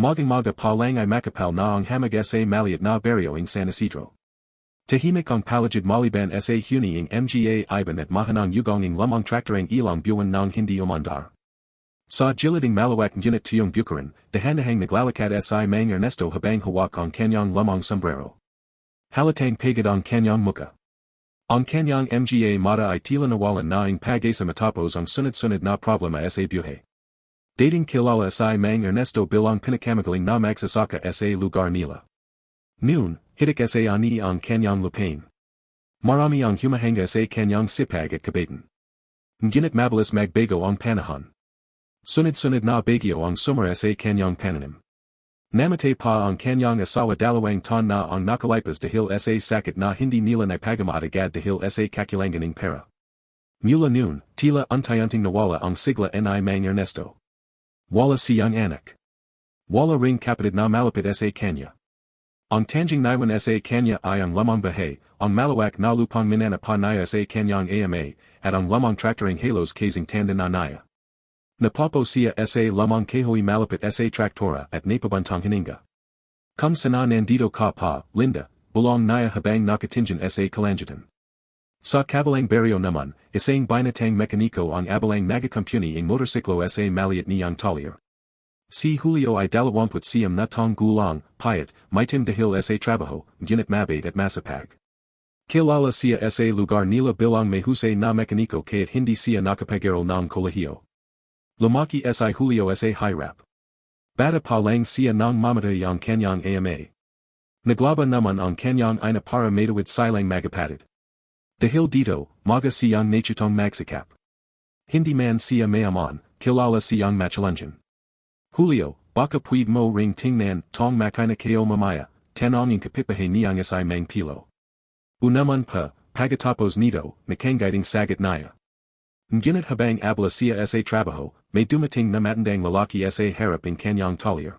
Magang maga pa lang I makapal na ang hamag sa maliat na barrio ing San Isidro. Tahimik ang palagid maliban sa huni ing mga iban at mahanang yugong ing lamang traktorang ilang buwan ng hindi umandar. Sa giliding malawak ngunit tuyong bukaran, dahanahang naglalakat si Mang Ernesto habang hawak ang kanyang lamang sombrero. Halatang pagod ang kanyang muka. Ang kanyang mga mata ay tila nawalan na ing pag-asa matapos ang sunod-sunod na problema sa buhay. Dating kilala si Mang Ernesto bilang pinakamagaling na magsasaka sa lugar nila. Noon, hitik sa ani ang kanyang lupain. Marami ang humahanga sa kanyang sipag at kabaitan. Ngunit mabilis magbago ang panahon. Sunod-sunod na bagyo ang sumara sa kanyang pananim. Namatay pa ang kanyang asawa dalawang taon na ang nakalipas dahil sa sakit na hindi nila napagamot agad dahil sa kakulangan ng pera. Mula noon, tila unti-unting nawala ang sigla ni Mang Ernesto. Wala siyang anak. Wala ring kapatid na malapit sa kanya. Ang tanjing naiwan sa kanya ay ang lamang bahay, ang malawak na lupang minana pa niya sa kanyang ama, at ang lamang traktoring halos kasing tanda na niya. Napapo siya sa lamang kahoy malapit sa traktora at napabantang hininga. Kung sana nandito ka pa, Linda, bulong niya habang nakatingin sa kalangitan. Sa kabilang barrio naman, isang binatang mekaniko ang abalang nagakumpuni ing motorsiklo sa maliit niyang talyer. Si Julio ay 20 siyam na taong gulang, payat, maitim dahil sa trabaho, ngunit mabait at masipag. Kilala siya sa lugar nila bilang mahusay na mekaniko kaya't hindi siya nakapag-aral ng kolehiyo. Lumaki si Julio sa hirap. Bata pa lang siya nang mamatay ang kanyang ama. Naglaban naman ang kanyang ina para matawid silang magapatid. Dahil dito, maga siyang nachutong magsakap. Hindi man siya mayaman, kilala siyang machalunjan. Julio, baka puwid mo ring tingnan tong makina kayo mamaya, tanong yung kapipahe niyang si Mang Pilo. Unaman pa, pagatapos nito, nakangaiting sagat niya. Ngunit habang abla siya sa trabaho, may dumating na matandang lalaki sa harap ng kanyang talyer.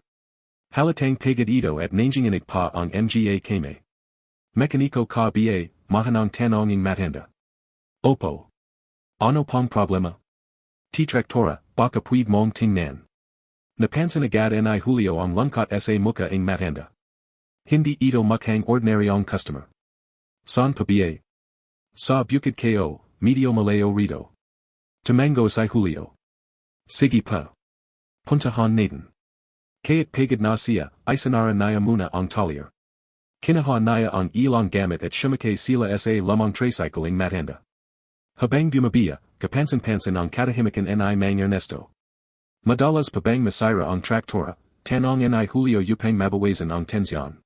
Halatang pagod ito at nanginginig pa ang mga kame. Mekaniko ka ba, mahanang tanong ng Matanda. Opo. Ano pang problema? Traktora, baka puwid mong tingnan. Napansin agad ni Julio ang lungkot sa muka ng Matanda. Hindi ito mukhang ordinaryong customer. San pa ba? Sa bukid ko, medyo malayo rito. Tumango si Julio. Sige pa. Puntahan natin. Kaya't pagod na siya, isanara niya muna ang talyer. Kinaha niya ang ilang gamit at sumakay sila sa lamang tricycle ng Matanda. Habang bumabiya, kapansin-pansin ang katahimikan ni Mang Ernesto. Madalas pa bang masira ang traktora, tanong ni Julio upang mabawasan ang tensyon.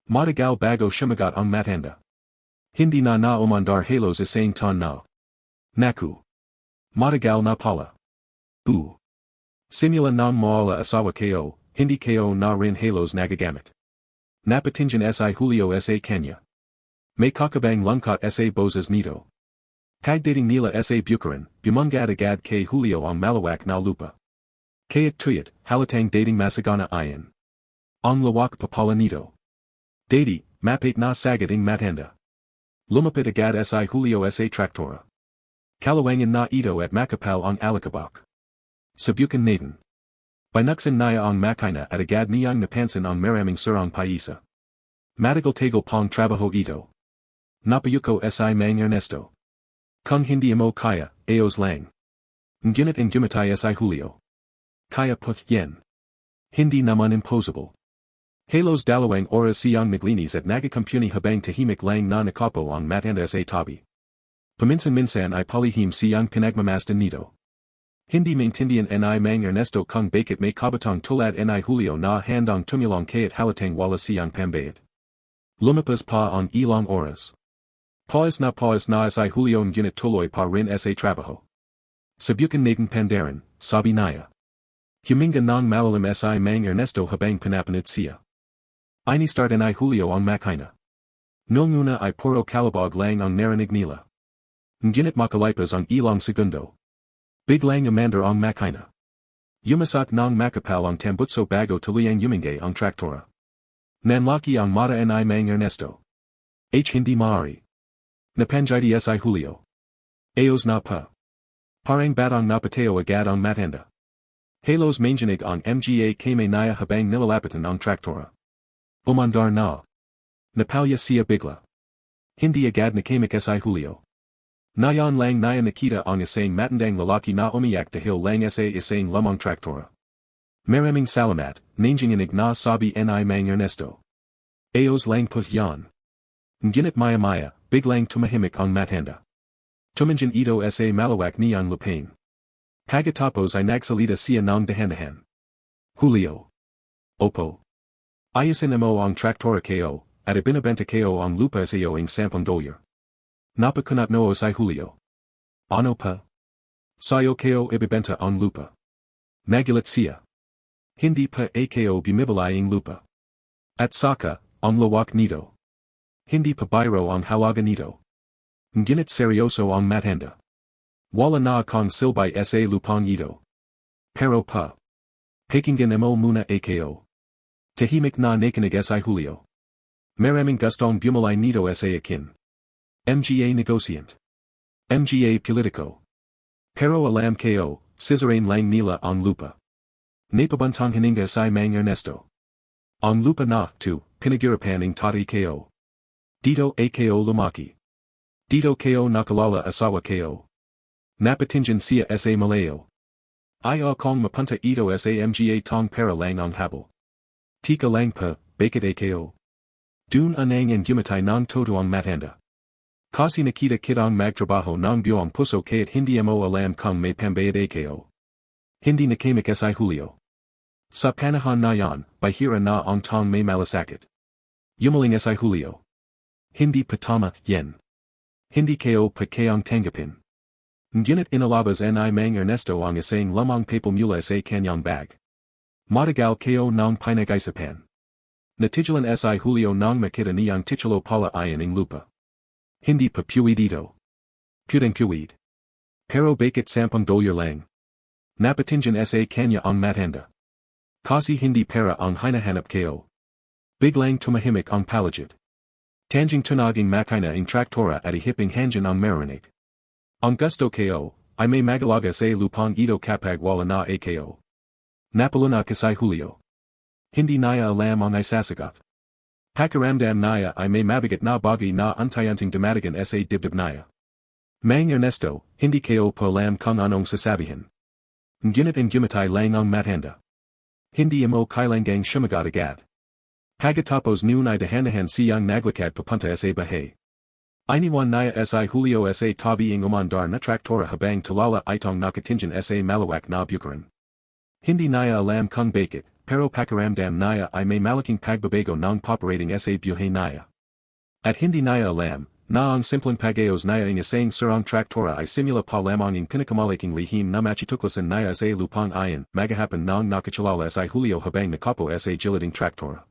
Matagal bago sumagot ang Matanda. Hindi na umandar halos isang taon na. Naku. Matagal na pala. Simula ng mawala asawa ko, hindi ko na rin halos nagagamit. Napatingin si Julio sa kanya. May kakabang lungkot sa boses nito. Pagdating nila sa bukaran, bumanggat agad kay Julio ang malawak na lupa. Kaya't tuyat, halatang dating masagana ayan. Ang lawak papala nito. Dati, mapait na sagating Matanda. Lumapit agad si Julio sa traktora. Kalawangan na ito at makapal ang alikabok. Subukan natin. Binuksan niya ang makina at agad niyang napansin ang maraming sirang paisa. Matagal-tagal pang trabaho ito. Napayuko si Mang Ernesto. Kung hindi mo kaya, ayos lang. Ngunit ang gumatay si Julio. Kaya put yen. Hindi naman impossible. Halos dalawang oras siyang naglinis at nagakumpuni habang tahimik lang na nakapo ang Matanda sa tabi. Paminsan-minsan ay palihim siyang pinagmamasdan nito. Hindi maintindihan ni Mang Ernesto kung bakit may kabatang tulad ni Julio na handang tumulong kaya't halatang wala siyang pambayad. Lumipas pa ang ilang oras. Pawis na si Julio ngunit tuloy pa rin sa trabaho. Subukan natin pandaran, sabi niya. Huminga ng malalim si Mang Ernesto habang pinapanood siya. Ini-start ni Julio ang makina. Noong una ay puro kalabog lang ang narinig nila. Ngunit makalipas ang ilang segundo. Biglang umandar ang makina. Yumasak ng makapal ang tambutso bago tuluyang yumingay ang traktora. Nanlaki ang mata ni Mang Ernesto. Hindi maaari. Napanjiti si Julio. Ayos na pa. Parang batang napateo agad ang Matanda. Halos manginig ang mga kame naya habang nilalapitan ang traktora. Umandar na. Napalya siya bigla. Hindi agad nakamik si Julio. Nayon lang naya nakita ang isang matandang lalaki na umiyak dahil lang sa isang lamang traktora. Maraming salamat, nanginginig na sabi ni Mang Ernesto. Ayos lang po yan. Ngunit maya-maya, biglang tumahimik ang matanda. Tumanjan ito sa malawak niyang lupain. Pagkatapos ay nagsalita siya ng dahan-dahan. Julio. Opo. Ayasin mo ang traktora ko, at ibinabenta ko ang lupa sa iyo ang $10,000. Napakunat noo si Julio. Ano pa? Sayo ko ibibenta ang lupa. Nagulat siya. Hindi pa ako bumibili ang lupa. At saka, ang lawak nito. Hindi pa biro ang halaga nito. Ngunit seryoso ang matanda. Wala na akong silbay sa lupang ito. Pero pa. Pakinggan mo muna ako. Tahimik na nakinig si Julio. Maraming gustong bumili nito sa akin. Mga negociant. Mga politiko. Pero alam ko, sisirain lang nila ang lupa. Napabantang hininga si Mang Ernesto. Ang lupa na, pinagirapan ng tati ko. Dito ako lumaki. Dito ko nakalala asawa ko. Napatinjan siya sa malayo. Ay akong mapunta ito sa mga tong para lang ang habol. Tika lang pa, bakit ako? Dun anang and gumatay ng todo ang matanda. Kasi nakita kitang magtrabaho ng buong puso kaya't hindi mo alam kung may pambayad ako. Hindi nakamik si Julio. Sa panahon na yan, bahira na ang tong may malasakit. Yumaling si Julio. Hindi patama, yen. Hindi ko pa kayang tanggapin. Ngunit inalabas ni Mang Ernesto ang isang lamang papamula sa kanyang bag. Matagal ko ng pinag-isapan. Natijalan si Julio ng makita niyang titulo pala ayan ng lupa. Hindi pa puwid ito. Pudang puwid. Pero bakit $10,000 lang? Napatinjan sa kanya ang matanda. Kasi hindi pera ang hinahanap ko. Biglang tumahimik ang palagid. Tanjing tunaging makina ang traktora at ihiping hanjan ang marinig. Ang gusto ko, ay may magalaga sa lupang ito kapag wala na ako. Napaluna ka si Julio. Hindi naya alam ang isasagap. Pakiramdam naya ay may mabigat na bagay na antayanting dumadagan sa dibdib naya. Mang Ernesto, hindi ko pa alam kung anong sasabihin. Ngunit ang gumatay lang ang matanda. Hindi mo kailangang sumagot agad. Pagkatapos noon ay dahan-dahan siyang naglakad papunta sa bahay. Iniwan naya si Julio sa tabiing umandar na traktora habang tulala itong nakatinjan sa malawak na bukaran. Hindi naya alam kung bakit, pero pakiramdam naya ay may malaking pagbabago ng poperating sa buhay naya. At hindi naya alam, na ang simpleng pag-ayos naya ng isang sirang traktora ay simula pa lamang ang pinakamalaking lihim na machituklasan naya sa lupang ayan, magahapan ng nakachalala si Julio habang nakapo sa giliding traktora.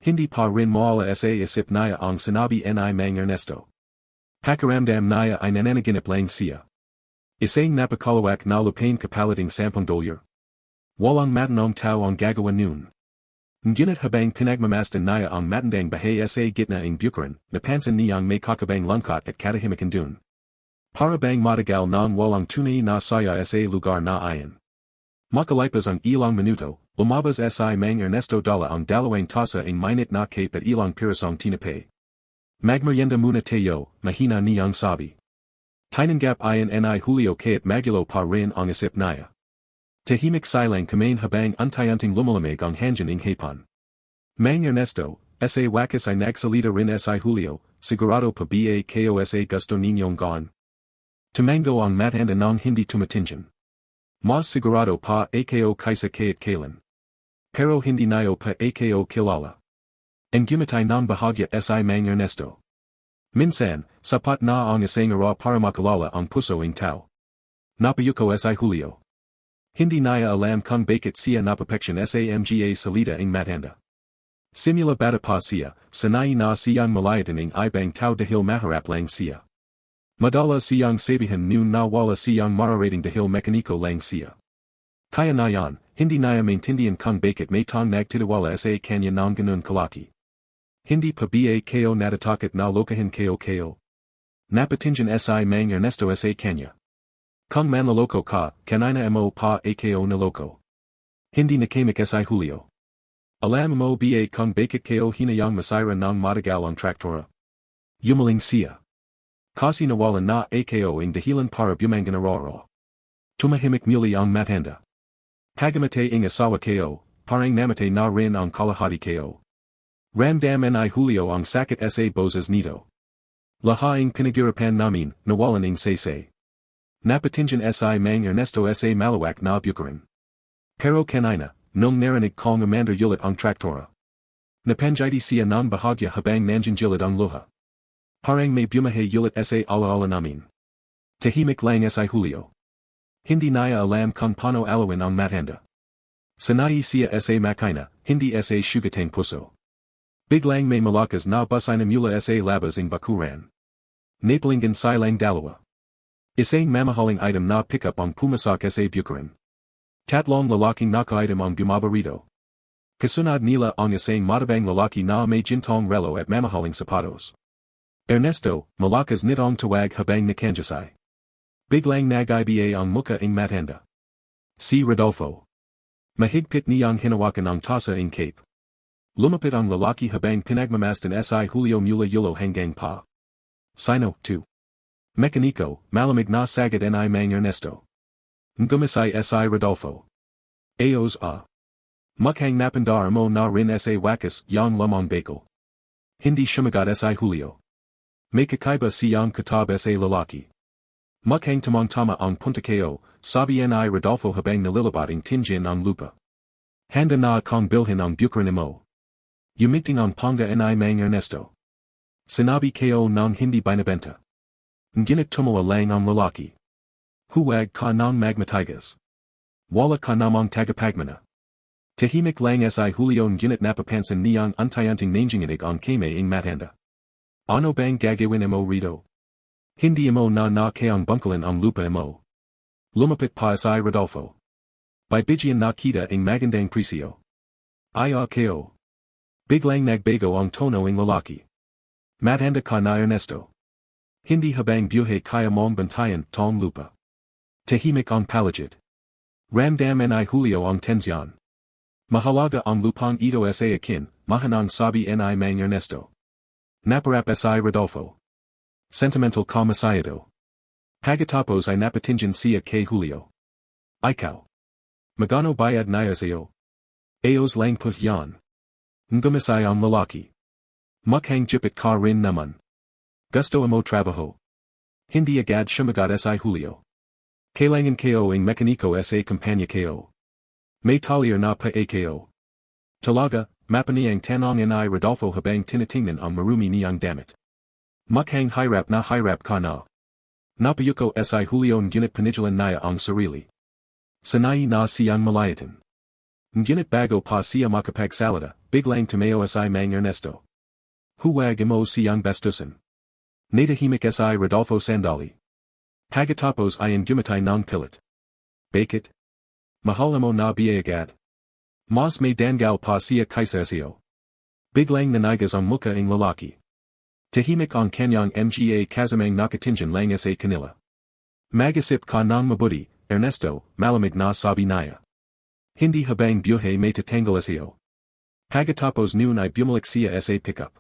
Hindi pa rin mawala sa isip naya ang sinabi ni Mang Ernesto. Pakiramdam naya ay nananaginip lang siya. Isang napakalawak na lupain kapaliting $10,000. Walang matanong tao ang gagawa noon. Ngunit habang pinagmamasdan naya ang matandang bahay sa gitna ng bukaran, napansin niyang may kakabang lungkot at katahimikan dun. Para bang matagal ng walang tunay na saya sa lugar na ayan. Makalipas ang ilang minuto, lumabas si Mang Ernesto dala ang dalawang tasa ng mainit na cape at ilang pirasong tinapay. Magmerienda muna tayo, mahina niyang sabi. Tinanggap ayan ni Julio kaya't magulo pa rin ang isip naya. Tahimik silang kamain habang antayanting lumalamig ang hanjan ng hapon. Mang Ernesto, sa wakas ay nagsalita rin si Julio, sigurado pa ba ko sa gusto ninyong gawin. Tumango ang matanda ng hindi tumatinjan. Mas sigurado pa ako kaysa kaya't kailan. Pero hindi nayo pa ako kilala. Ang gumatay ng bahagya si Mang Ernesto. Minsan, sapat na ang isang araw para makalala ang puso ng tao. Napayuko si Julio. Hindi naya alam kung bakit siya napapeksyon sa mga salita ng matanda. Simula bata pa siya, sanay na siyang malayatin ng ibang tao dahil maharap lang siya. Madala siyang sabihin noon na wala siyang mararating dahil mekaniko lang siya. Kaya na yan, hindi naya maintindihan kung bakit may tong nagtitiwala sa kanya ng ganun kalaki. Hindi pa ba ko natatakot na lokahin ko. Napatinjan si Mang Ernesto sa kanya. Kung manloloko ka, kanina mo pa ako naloko. Hindi nakamik si Julio. Alam mo ba kung bakit kayo hinayang masira ng matagal ang traktora? Yumaling siya. Kasi nawalan na ako ang dahilan para bumanggan aroro. Tumahimik muli ang matanda. Pagamatay ang asawa kayo, parang namatay na rin ang kalahati kayo. Ramdam ni Julio ang sakit sa boses nito. Lahaing pinagirapan namin, nawalan ang saysay. Napatinjan si Mang Ernesto sa malawak na bukaran. Pero kanina, nung narinig kong Amanda ulit ang traktora. Napanjiti siya ng bahagya habang nandiyan ang luha. Parang may bumahay ulit sa alaala namin. Tahimik lang si Julio. Hindi niya alam kung paano alawin ang matanda. Sanay siya sa makina, hindi sa sugatang puso. Biglang may malakas na busay na mula sa labas ang bakuran. Napalingan silang dalawa. Isang mamahaling item na pick-up ang pumasak sa bukaran. Tatlong lalaking naka-item ang bumabarito. Kasunod nila ang isang matabang lalaki na may gintong relo at mamahaling sapatos. Ernesto, malakas nitong tawag habang nakanjasay. Biglang nag-iba ang muka ng matanda. Si Rodolfo. Mahigpit niyang hinawakan ang tasa ng cape. Lumapit ang lalaki habang pinagmamasdan si Julio mula yulo hanggang pa. Sino, 2. Mekaniko, malamig na sagad ni Mang Ernesto. Ngumisay si Rodolfo. Ayos Mukhang napandar mo na rin sa wakas yang lamang bako. Hindi sumagot si Julio. May kakaiba siyang katab sa lalaki. Mukhang tamang-tama ang punta kayo, sabi ni Rodolfo habang nalilabating tinjin ang lupa. Handa na kong bilhin ang bukaran mo. Yumiting ang panga ni Mang Ernesto. Sinabi kayo ng hindi binabenta. Nginit tumawa lang ang lalaki. Huwag ka ng magmatigas. Wala ka namang tagapagmana. Tahimik lang si Julio nginit napapansin niyang untayanting nanginginig ang kamay ng matanda. Ano bang gagawin mo rito? Hindi mo na kayang bungkalin ang lupa mo. Lumapit pa si Rodolfo. Bibigyan na kita ang magandang presyo. Aya kayo. Biglang nagbago ang tono ng lalaki. Matanda ka na Ernesto. Hindi habang buhay kaya mong bantayan tong lupa. Tahimik ang palagid. Ramdam ni Julio ang tensyon. Mahalaga ang lupang ito sa akin, mahanang sabi ni Mang Ernesto. Naparap si Rodolfo. Sentimental ka masyado. Pagkatapos ay napatinjan siya kay Julio. Ikaw. Magano bayad niya sa'yo? Ayos lang put yan. Ngumisay ang lalaki. Mukhang jipit ka rin naman. Gusto mo trabaho. Hindi agad sumagot si Julio. Kailangan kayo ang mekaniko sa kumpanya kayo. May talir na pa kayo. Talaga, mapaniyang tanong ni Rodolfo habang tinitingnan ang marumi niyang damit. Mukhang hirap ka na. Napayuko si Julio ngunit panijalan niya ang sarili. Sanay na siyang malayatan. Ngunit bago pa siya makapagsalita, biglang tumayo si Mang Ernesto. Huwag mo siyang bastusin. Natahimik si Rodolfo sandali. Pagkatapos ay gumatay ng pilit. Bakit? Mahal mo na ba agad? Mas may dangal pa siya kaysa siyo. Biglang nanigas ang muka ng lalaki. Tahimik ang kanyang mga kasamang nakatinjan lang sa kanila. Mag-isip ka ng mabuti, Ernesto, malamig na sabi niya. Hindi habang buhay may tatangal siyo. Pagkatapos noon ay bumalik siya sa pickup.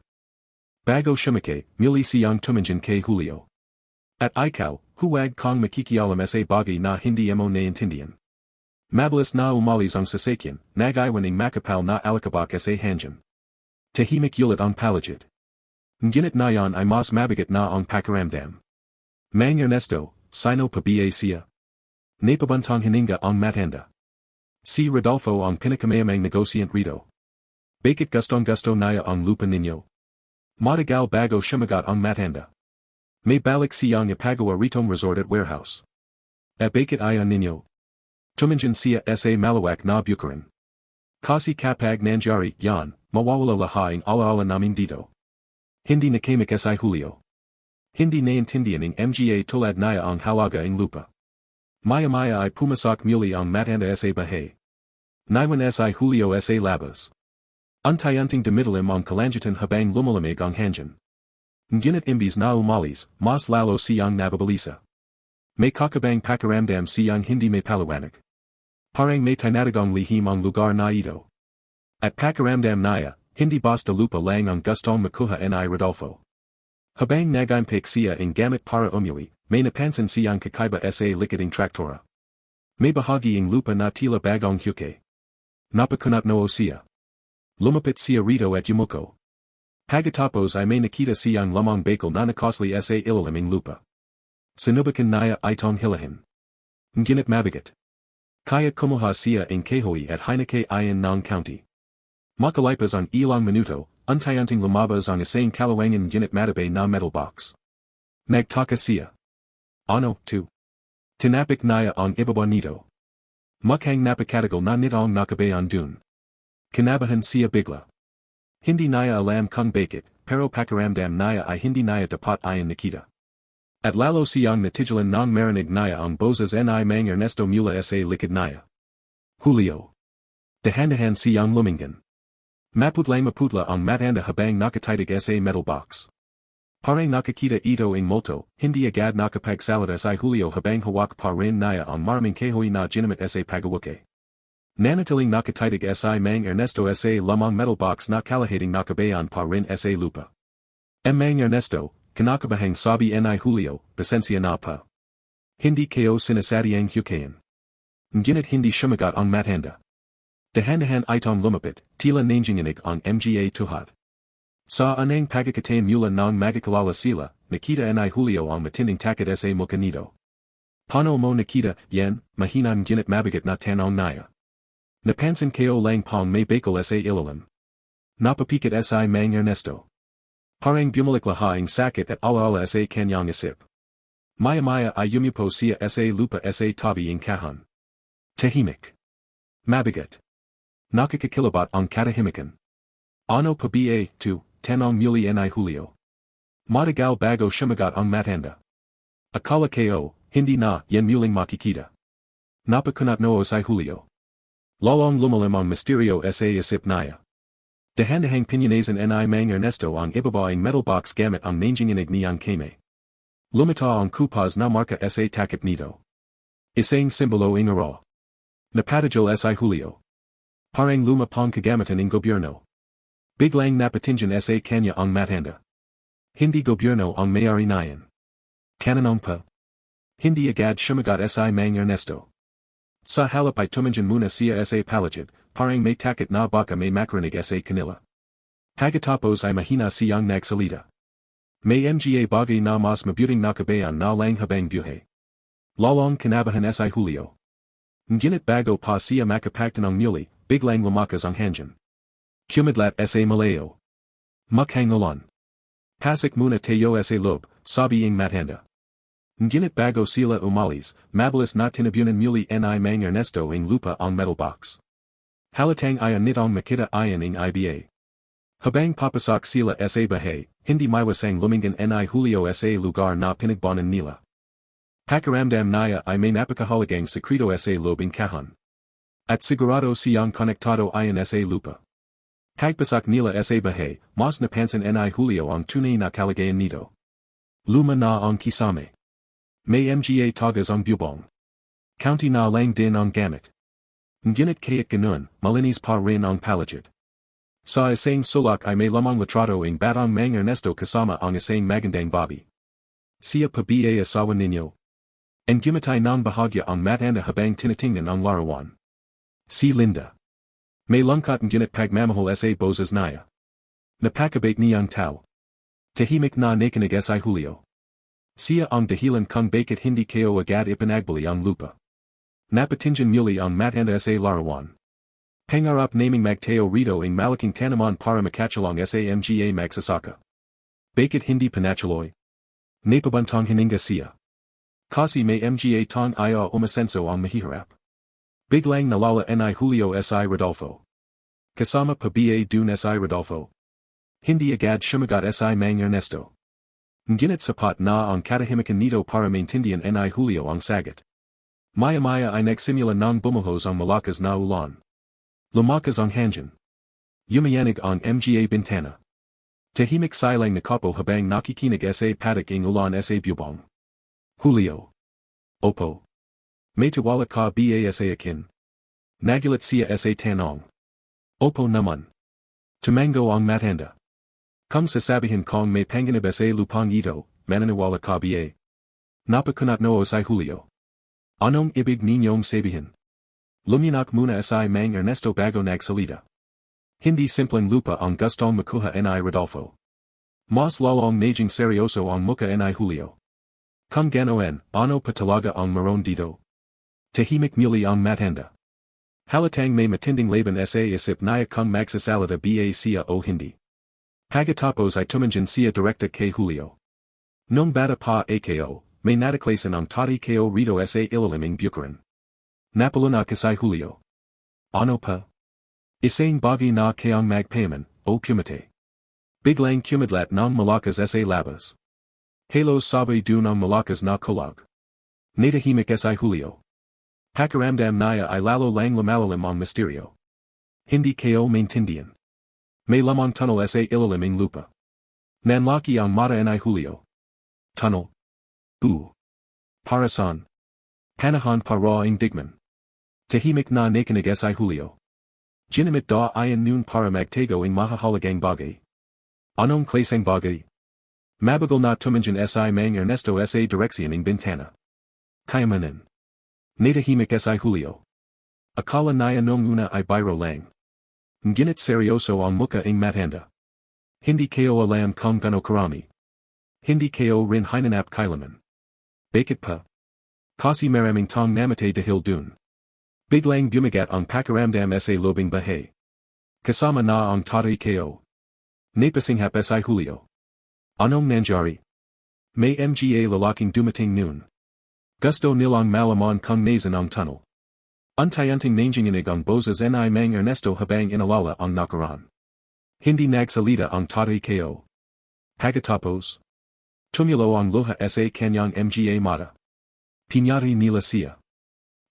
Bago shumake, muli siyang tuminjan kay Julio. At ikaw, huwag kang makikialam sa bagay na hindi mo naintindihan. Mabilis na umalis ang sasakyan, nag-iwan ang makapal na alikabak sa hangin. Tahimik ulit ang palagid. Ngunit nayon ay mas mabigat na ang pakiramdam. Mang Ernesto, sino pa ba siya? Napabantang hininga ang matanda. Si Rodolfo ang pinakamayamang negosyant rito. Bakit gustong-gusto niya ang lupa ninyo? Matagal bago sumagot ang matanda. May balik siyang ipagawa ritong resort at warehouse. At bakit ayaw ninyo? Tuminjan siya sa malawak na bukaran. Kasi kapag nangyari yan, mawawala lahat ang alaala namin dito. Hindi nakamik si Julio. Hindi naintindihan ng mga tulad niya ang halaga ng lupa. Maya-maya ay pumasak muli ang matanda sa bahay. Naiwan si Julio sa labas. Untayanting dumidilim ang kalangitan habang lumalamig ang hangin. Ngunit imbis na umalis, mas lalo siyang nababalisa. May kakabang pakiramdam siyang hindi may paliwanag. Parang may tinatagong lihim ang lugar na ito. At pakiramdam naya, hindi basta lupa lang ang gustong makuha ni Rodolfo. Habang nagampik siya ang gamit para umuwi, may napansin siyang kakaiba sa likading traktora. May bahagi ang lupa na tila bagong huke. Napakunat noo siya. Lumapit siya rito at yumuko. Pagkatapos ay may nakita siyang lamang bakal na nakosli sa ilalim ng lupa. Sinubukan niya itong hilahin. Ngunit mabigat. Kaya kumuha siya ang kahoy at hinakay ayan ng county. Makalipas ang ilang minuto, untayanting lumabas ang isang kalawangan ngunit matibay na metal box. Nagtaka siya. Ano, to? Tinapik niya ang ibaba nito. Mukhang napakatagal na nitong nakabayan dun. Kinabahan siya bigla. Hindi niya alam kung bakit, pero pakiramdam niya ay hindi niya dapat ayan nakita. At lalo siyang natigilan ng marinig niya ang boses ni Mang Ernesto mula sa likod niya. Julio. Dahan-dahan siyang lumingan. Maputla ang Matanda habang nakatitig sa metal box. Parang nakakita ito ang multo, hindi agad nakapagsalita si Julio habang hawak pa rin niya ang maraming kahoy na ginamit sa pagawake. Nanatiling nakatitig si Mang Ernesto sa lamang metal box na kalahating nakabayan pa rin sa lupa. Mang Ernesto, kinakabahang sabi ni Julio, pasensya na pa. Hindi kayo sinasadyang hukayan. Ngunit hindi sumagot ang Matanda. Dahan-dahan itong lumapit, tila nanginginig ang mga tuhat. Sa anang pagkakataon mula ng magkakalala sila, nakita ni Julio ang matinding takot sa mukha nito. Paano mo nakita, yan, mahinang ngunit mabigat na tanong niya. Napansin kayo lang pang may bakal sa ilalim. Napapikat si Mang Ernesto. Parang bumalik ang sakit at alaala sa kanyang isip. Maya-maya ay yumupo siya sa lupa sa tabi ng kahon. Tahimik. Mabigat. Nakakakilabat ang katahimikan. Ano pa ba, to, tanong muli ni Julio. Matagal bago sumagot ang Matanda. Akala kayo, hindi na, yan muling makikita. Napakunat noo si Julio. Lalong lumalim ang misteryo sa isip niya. Dahan-dahang pinyanasan ni Mang Ernesto ang ibabaing metal box gamit ang nanginginig niyang kame. Lumita ang kupas na marka sa takip nito. Isang simbolo ng araw. Napatigil si Julio. Parang lumapang kagamitan ng gobyerno. Biglang napatingin sa kanya ang Matanda. Hindi gobyerno ang may-ari niyan. Kananong pa. Hindi agad sumagot si Mang Ernesto. Sa halap ay tumingin muna siya sa palagid, parang may takot na baka may makarinig sa kanila. Pagkatapos ay mahina siyang nagsalita. May mga bagay na mas mabuting nakabayan na lang habang buhay. Lalong kinabahan si Julio. Ngunit bago pa siya makapagtanong muli, biglang lumakas ang hangin. Kumadlat sa malayo. Mukhang ulan. Pasik muna tayo sa loob, sabi ang Matanda. Ngunit bago sila umalis, mabilis na tinabunan muli ni Mang Ernesto ang lupa ang metal box. Halatang ayan nitong makita ayan ang iba. Habang papasok sila sa bahay, hindi maiwasang lumingan ni Julio sa lugar na pinagbanan nila. Pakiramdam niya ay may napakahalagang sekreto sa loob ng kahon. At sigurado siyang konektado ayan sa lupa. Pagpasok nila sa bahay, mas napansin ni Julio ang tunay na kalagayan nito. Luma na ang kisame. May mga tagas ang bubong. County na lang din ang gamit. Ngunit kaya't ganun, malinis pa rin ang palagid. Sa isang sulak ay may lamang litrato ang batang Mang Ernesto kasama ang isang magandang babi. Siya pa ba asawa ninyo? Ang gumatay ng bahagya ang Matanda habang tinitingnan ang larawan. Si Linda. May lungkot ngunit pagmamahal sa boses niya. Napakabait niyang tao. Tahimik na nakinig si Julio. Siya ang dahilan kung bakit hindi kayo agad ipinagbali ang lupa. Napatingin muli ang Matanda sa larawan. Pangarap naming magtayo rito ang malaking tanaman para makatulong sa mga magsasaka. Bakit hindi pinatuloy? Napabantang hininga siya. Kasi may mga tong iya umasenso ang mahihirap. Biglang nalala ni Julio si Rodolfo. Kasama pa ba dun si Rodolfo? Hindi agad sumagot si Mang Ernesto. Ngunit sapat na ang katahimikan nito para maintindihan ni Julio ang sagot. Maya-maya ay nagsimula ng bumuhos ang malakas na ulan. Lumakas ang hangin. Yumayanig ang mga bintana. Tahimik silang nakapo habang nakikinig sa patak ng ulan sa bubong. Julio. Opo. May tiwala ka ba sa akin? Nagulat siya sa tanong. Opo naman. Tumango ang matanda. Kung sasabihin kong may panganib sa lupang ito, mananiwala ka ba? Napakunat noos ay Julio. Anong ibig ninyong sabihin? Luminak muna asay Mang Ernesto bago nagsalita. Hindi simpleng lupa ang gustong makuha ni Rodolfo. Mas lalong naging seryoso ang muka ni Julio. Kung ganoon, ano pa talaga ang meron dito? Tahimik muli ang matanda. Halatang may matinding laban sa isip niya kung magsasalita ba siya o hindi. Pagkatapos ay tumanjin siya direkta kay Julio. Nung bata pa ako, may nataklasan ang tati ko rito sa ilaliming bukiran. Napalunak kay Julio. Ano pa? Isang bagay na kayang magpayaman, o kumite. Biglang kumadlat ng malakas sa labas. Halos sabay dun ang malakas na kulag. Natahimik kay Julio. Pakiramdam niya ay lalo lang lumalalim ang misteryo. Hindi ko maintindihan. May lamang tunnel sa ilaliming lupa. Nanlaki ang mata ni Julio. Tunnel. Para saan? Panahon para ang digman. Tahimik na nakinig si Julio. Ginamit da ayan noon para magtago ang mahahalagang bagay. Anong klaseng bagay? Mabagal na tumanjin si Mang Ernesto sa direksyon ng bintana. Kayamanin. Natahimik si Julio. Akala niya nung una ay biro lang. Ngunit seryoso ang muka ng matanda. Hindi ko alam kung gano karami. Hindi ko rin hinanap kailanman. Bakit pa? Kasi maraming tong namatay dahil dun. Biglang gumagat ang pakiramdam sa lobing bahay. Kasama na ang tati ko. Napasinghap si Julio. Anong nangyari? May mga lalaking dumating noon. Gusto nilang malaman kung nasan ang tunnel. Unti-unting nanginginig ang boses ni Mang Ernesto habang inalala ang nakaraan. Hindi nagsalita ang tati ko. Pagkatapos, tumulo ang luha sa kanyang mga mata. Pinyari nila siya.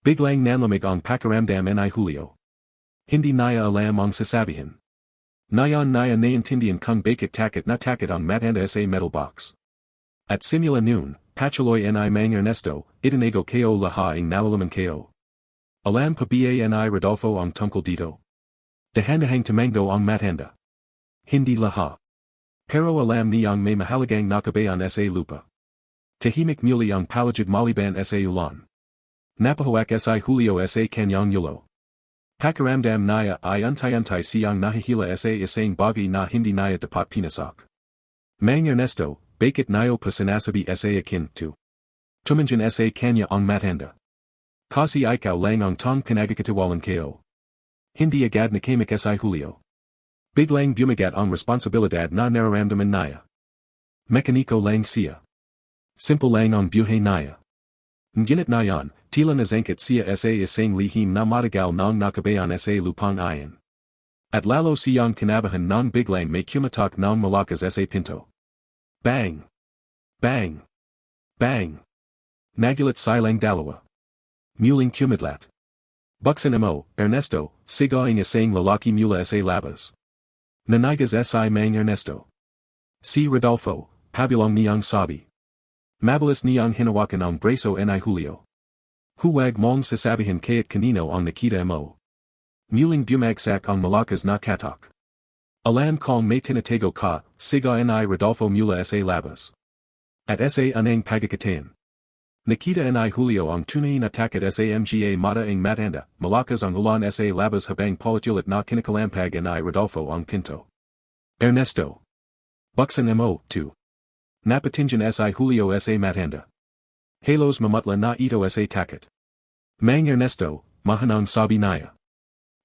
Biglang nanlamig ang pakiramdam ni Julio. Hindi niya alam ang sasabihin. Nayon niya naintindihan kung bakit takot na takot ang matanda sa metal box. At simula noon, patuloy ni Mang Ernesto, itinago ko lahat ang nalalaman ko. Alam pa ba ni Rodolfo ang tungkol dito? Dahan-dahang tumango ang matanda. Hindi lahat. Pero alam niyang may mahalagang nakabayan sa lupa. Tahimik muli ang palagid maliban sa ulan. Napahuwak si Julio sa kanyang yulo. Pakiramdam niya ay antay-antay siyang nahihila sa isang bagay na hindi niya dapat pinasak. Mang Ernesto, bakit niyo pa sinasabi sa akin to? Tumanjin sa kanya ang matanda. Kasi ikaw lang ang tong pinagkakatiwalan ko. Hindi agad nakimik si Julio. Biglang bumagat ang responsibilidad na nararamdaman niya. Mekaniko lang siya. Simple lang ang buhay niya. Ngunit nayon, tila nazangkit siya sa isang lihim na matagal ng nakabayan sa lupang iyan. At lalo siyang kinabahan ng biglang may kumatak ng malakas sa pinto. Bang! Bang! Bang! Nagulat silang dalawa. Muling kumadlat. Buksan mo, Ernesto, sigaw ang isang lalaki mula sa labas. Nanigas si Mang Ernesto. Si Rodolfo, pabilong niyang sabi. Mabilis niyang hinawakan ang braso ni Julio. Huwag mong sasabihin kahit kanino ang nakita mo. Muling bumagsak ang malakas na katak. Alam kong may tinatago ka, sigaw ni Rodolfo mula sa labas. At sa anang pagkakatain. Nakita ni Julio ang tunay na takot sa mga mata ng matanda, malakas ang ulan sa labas habang paulit-ulit na kinakalampag ni Rodolfo ang pinto. Ernesto. Buksan mo, too. Napatingin si Julio sa matanda. Halos mamutla na ito sa takot. Mang Ernesto, mahanang sabi niya.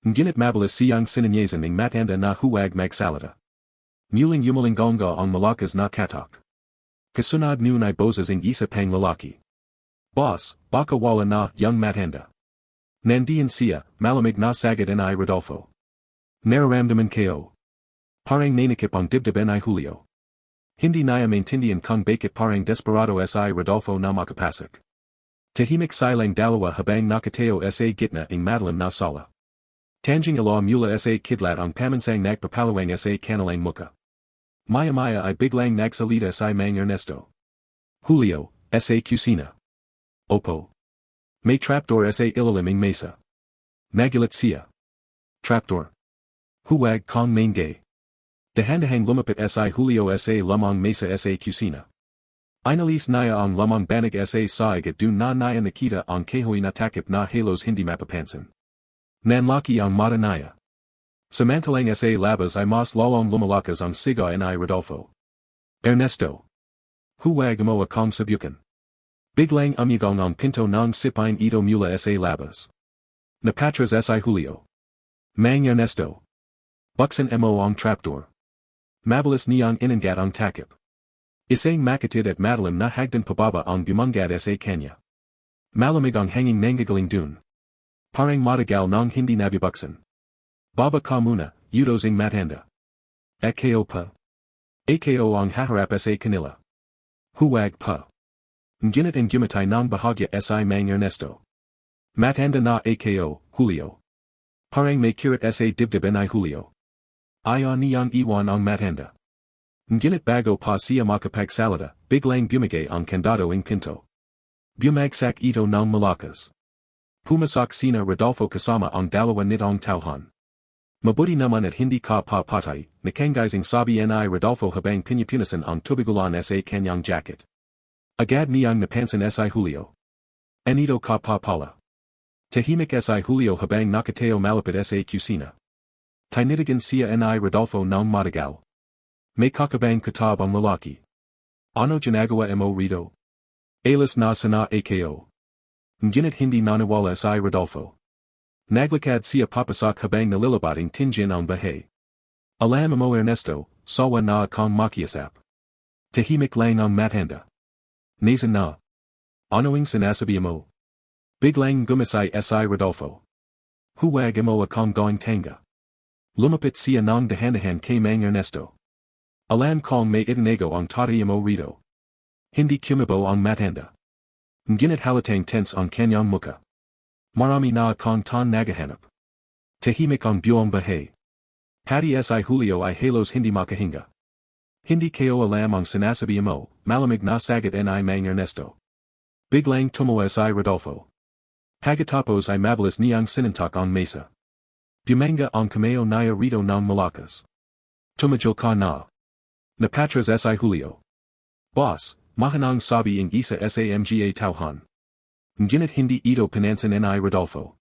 Ngunit mabilis siyang sinanyasan ng matanda na huwag magsalita. Muling yumalinggonga ang malakas na katak. Kasunod noon ay boses ang isa pang lalaki. Boss, baka wala na young matanda. Nandiyan siya, malamig na sagad ni Rodolfo. Nararamdaman ko. Parang nanikip ang dibdib ni Julio. Hindi niya maintindihan kung bakit parang desperado si Rodolfo na makapasok. Tahimik silang dalawa habang nakatayo sa gitna ng madalim na sala. Tanging alo mula sa kidlat ang pamansang nagpapalawang sa kanilang muka. Maya-maya ay biglang nagsalita si Mang Ernesto. Julio, sa kusina. Opo. May trapdoor sa ilaliming mesa. Nagulat siya. Trapdoor. Huwag kong main gay. Dahan-dahang lumapit si Julio sa lamang mesa sa kusina. Inalis niya ang lamang banig sa saig at dun na niya nakita ang kahoy na takip na halos hindi mapapansin. Nanlaki ang mata niya. Samantalang sa labas ay mas lalong lumalakas ang siga ni Rodolfo. Ernesto. Huwag mo akong sabukan. Biglang umugong ang pinto ng sipain ito mula sa labas. Napatras si Julio. Mang Ernesto. Buksan mo ang trapdoor. Mabilis niyang inangat ang takip. Isang makatid at madalim na hagdan pababa ang bumanggad sa kanya. Malamig ang hanging nanggagaling dun. Parang matagal ng hindi nabubuksan. Baba ka muna, udosing matanda. Ako pa. Ako ang haharap sa kanila. Huwag pa. Nginit ang gumatay ng bahagya si Mang Ernesto. Matanda na ako, Julio. Parang may kirat sa dibdib ni Julio. Ayaw niyang iwan ang matanda. Ngunit bago pa siya makapagsalita, biglang bumigay ang kandado ng pinto. Bumagsak ito ng malakas. Pumasok sina Rodolfo kasama ang dalawa nitong tauhan. Mabuti naman at hindi ka papatay, nakangizing sabi ni Rodolfo habang pinipunasan ang tubugulan sa kanyang jacket. Agad niyang napansin si Julio. Anito ka papala. Tahimik si Julio habang nakatayo malapit sa kusina. Tinitigan siya ni Rodolfo ng matagal. May kakabang katab ang lalaki. Ano ginagawa mo rito? Alas na sana ako. Ngunit hindi nanawala si Rodolfo. Naglakad siya papasok habang nalilabating tinjin ang bahay. Alam mo Ernesto, sawa na akong makiasap. Tahimik lang ang matanda. Nasan na. Ano'ng sinasabi mo? Biglang gumisay si Rodolfo. Huwag mo akong going tanga. Lumapit siya ng dahan-dahan kay Mang Ernesto. Alam kong may itinago ang tatay mo rito. Hindi kumibo ang matanda. Ngunit halatang tense ang kanyang muka. Marami na akong tan nagahanap. Tahimik ang buong bahay. Pati si Julio ay halos hindi makahinga. Hindi kayo alam ang sinasabi mo, malamig na sagat ni Mang Ernesto. Biglang tumuwa si Rodolfo. Pagkatapos ay mabilis niyang sinantak ang mesa. Bumanga ang kameo niya rito ng malakas. Tumajol ka na. Napatras si Julio. Boss, mahanang sabi ang isa sa mga tauhan. Ngunit hindi ito pinansin ni Rodolfo.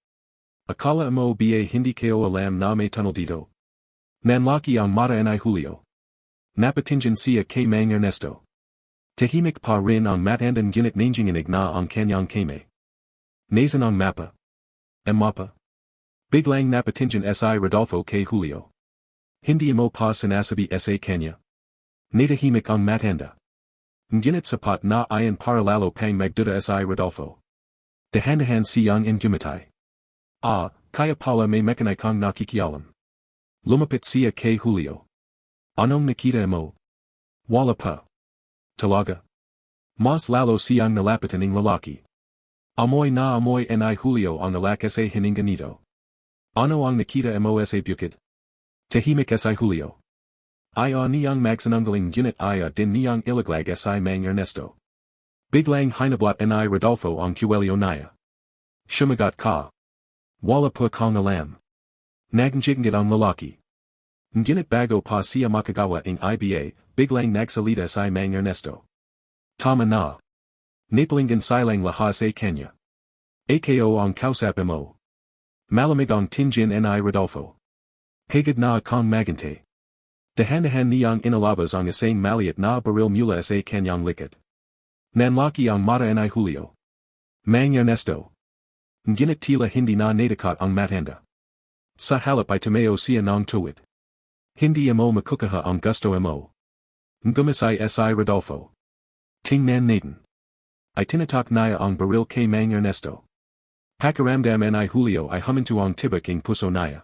Akala mo ba hindi kayo alam na may tunnel dito? Nanlaki ang mata ni Julio. Napatingin siya kay Mang Ernesto. Tahimik pa rin ang matanda ngunit nanginginig na ang kanyang kamay. Nasan ang mapa? Mapa? Biglang napatingin si Rodolfo kay Julio. Hindi mo pa sinasabi sa kanya. Natahimik ang matanda. Ngunit sapat na ayan para lalo pang magduda si Rodolfo. Dahan-dahan siyang gumatay. Kaya pala may mekanikong nakikialam. Lumapit siya kay Julio. Anong nakita mo? Wala pa. Talaga. Mas lalo siyang nalapitan ng lalaki. Amoy na amoy ni Julio ang nalakas sa hininga nito. Ano ang nakita mo sa bukid? Tahimik si Julio. Ayaw niyang magsananggaling ngunit ayaw din niyang ilaglag si Mang Ernesto. Biglang hinablat ni Rodolfo ang kuwelyo niya. Sumagot ka. Wala pa kong alam. Nagnjigngit ang lalaki. Ngunit bago pa siya makagawa ng iba, biglang nagsalita si Mang Ernesto. Tama na. Napalinggan silang lahat sa kanya. Ako ang kausap mo. Malamig ang tinjin ni Rodolfo. Hagad na akong magante. Dahan-dahan niyang inalabas ang isang maliit na baril mula sa kanyang likod. Nanlaki ang mata ni Julio. Mang Ernesto. Ngunit tila hindi na natakot ang matanda. Sa halip ay tumayo siya ng tuwid. Hindi mo makukuha ang gusto mo. Ngumisay si Rodolfo. Tingnan natin. Ay tinatak niya ang baril kay Mang Ernesto. Pakiramdam ni Julio ay huminto ang tibak ng puso niya.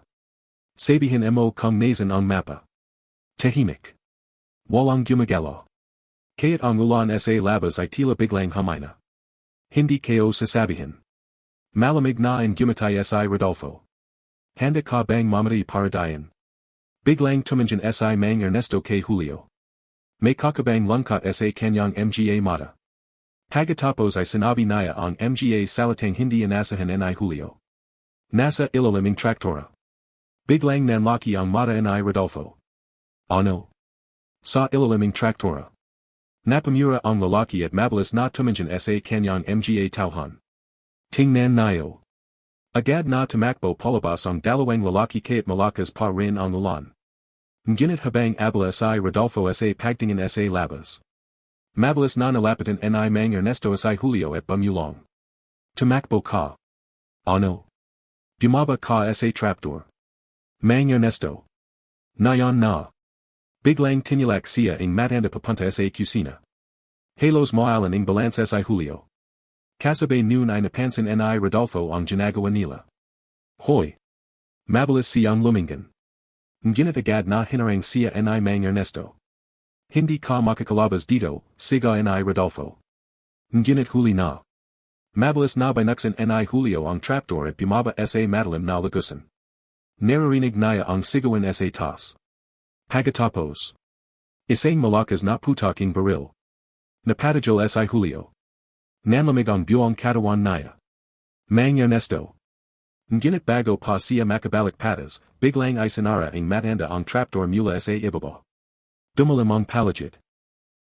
Sabihin mo kung nasan ang mapa. Tahimik. Walang gumagalaw. Kaya't ang ulan sa labas ay tila biglang humina. Hindi kayo sasabihin. Malamig na ang gumatay si Rodolfo. Handa ka bang mamatay para dayan? Biglang tumingin si Mang Ernesto kay Julio. May kakabang lungkot sa kanyang mga mata. Pagkatapos ay sinabi niya ang mga salitang hindi inasahan ni Julio. Nasa ilaliming Traktora. Biglang nanlaki ang mata ni Rodolfo. Ano? Sa ilaliming Traktora. Napamura ang lalaki at mabilis na tuminjan sa Kanyang mga tauhan. Tingnan nayo. Agad na tumakbo palabas ang dalawang lalaki kaya't malakas pa rin ang ulan. Ngunit habang abala si Rodolfo sa pagtingin sa labas. Mabilis na nalapitan ni Mang Ernesto si Julio at bumulong. Tumakbo ka. Ano? Bumaba ka sa trapdoor. Mang Ernesto. Nayon na. Biglang tinilak siya ang Matanda papunta sa kusina. Halos maalan ang balance si Julio. Kasabay noon ay napansin ni Rodolfo ang ginagawa nila. Hoy! Mabilis siyang lumingan. Ngunit agad na hinarang siya ni Mang Ernesto. Hindi ka makakalabas dito, siga ni Rodolfo. Ngunit huli na. Mabilis na binuksan ni Julio ang trapdoor at bumaba sa madalim na lagusan. Naririnig niya ang sigawan sa taas. Pagkatapos. Isang malakas na putaking baril. Napatajol si Julio. Nanlamig ang buong katawan niya. Mang Ernesto. Ngunit bago pa siya makabalik patas, biglang isinara ang Matanda ang trapdoor mula sa ibaba. Dumalim ang palagid.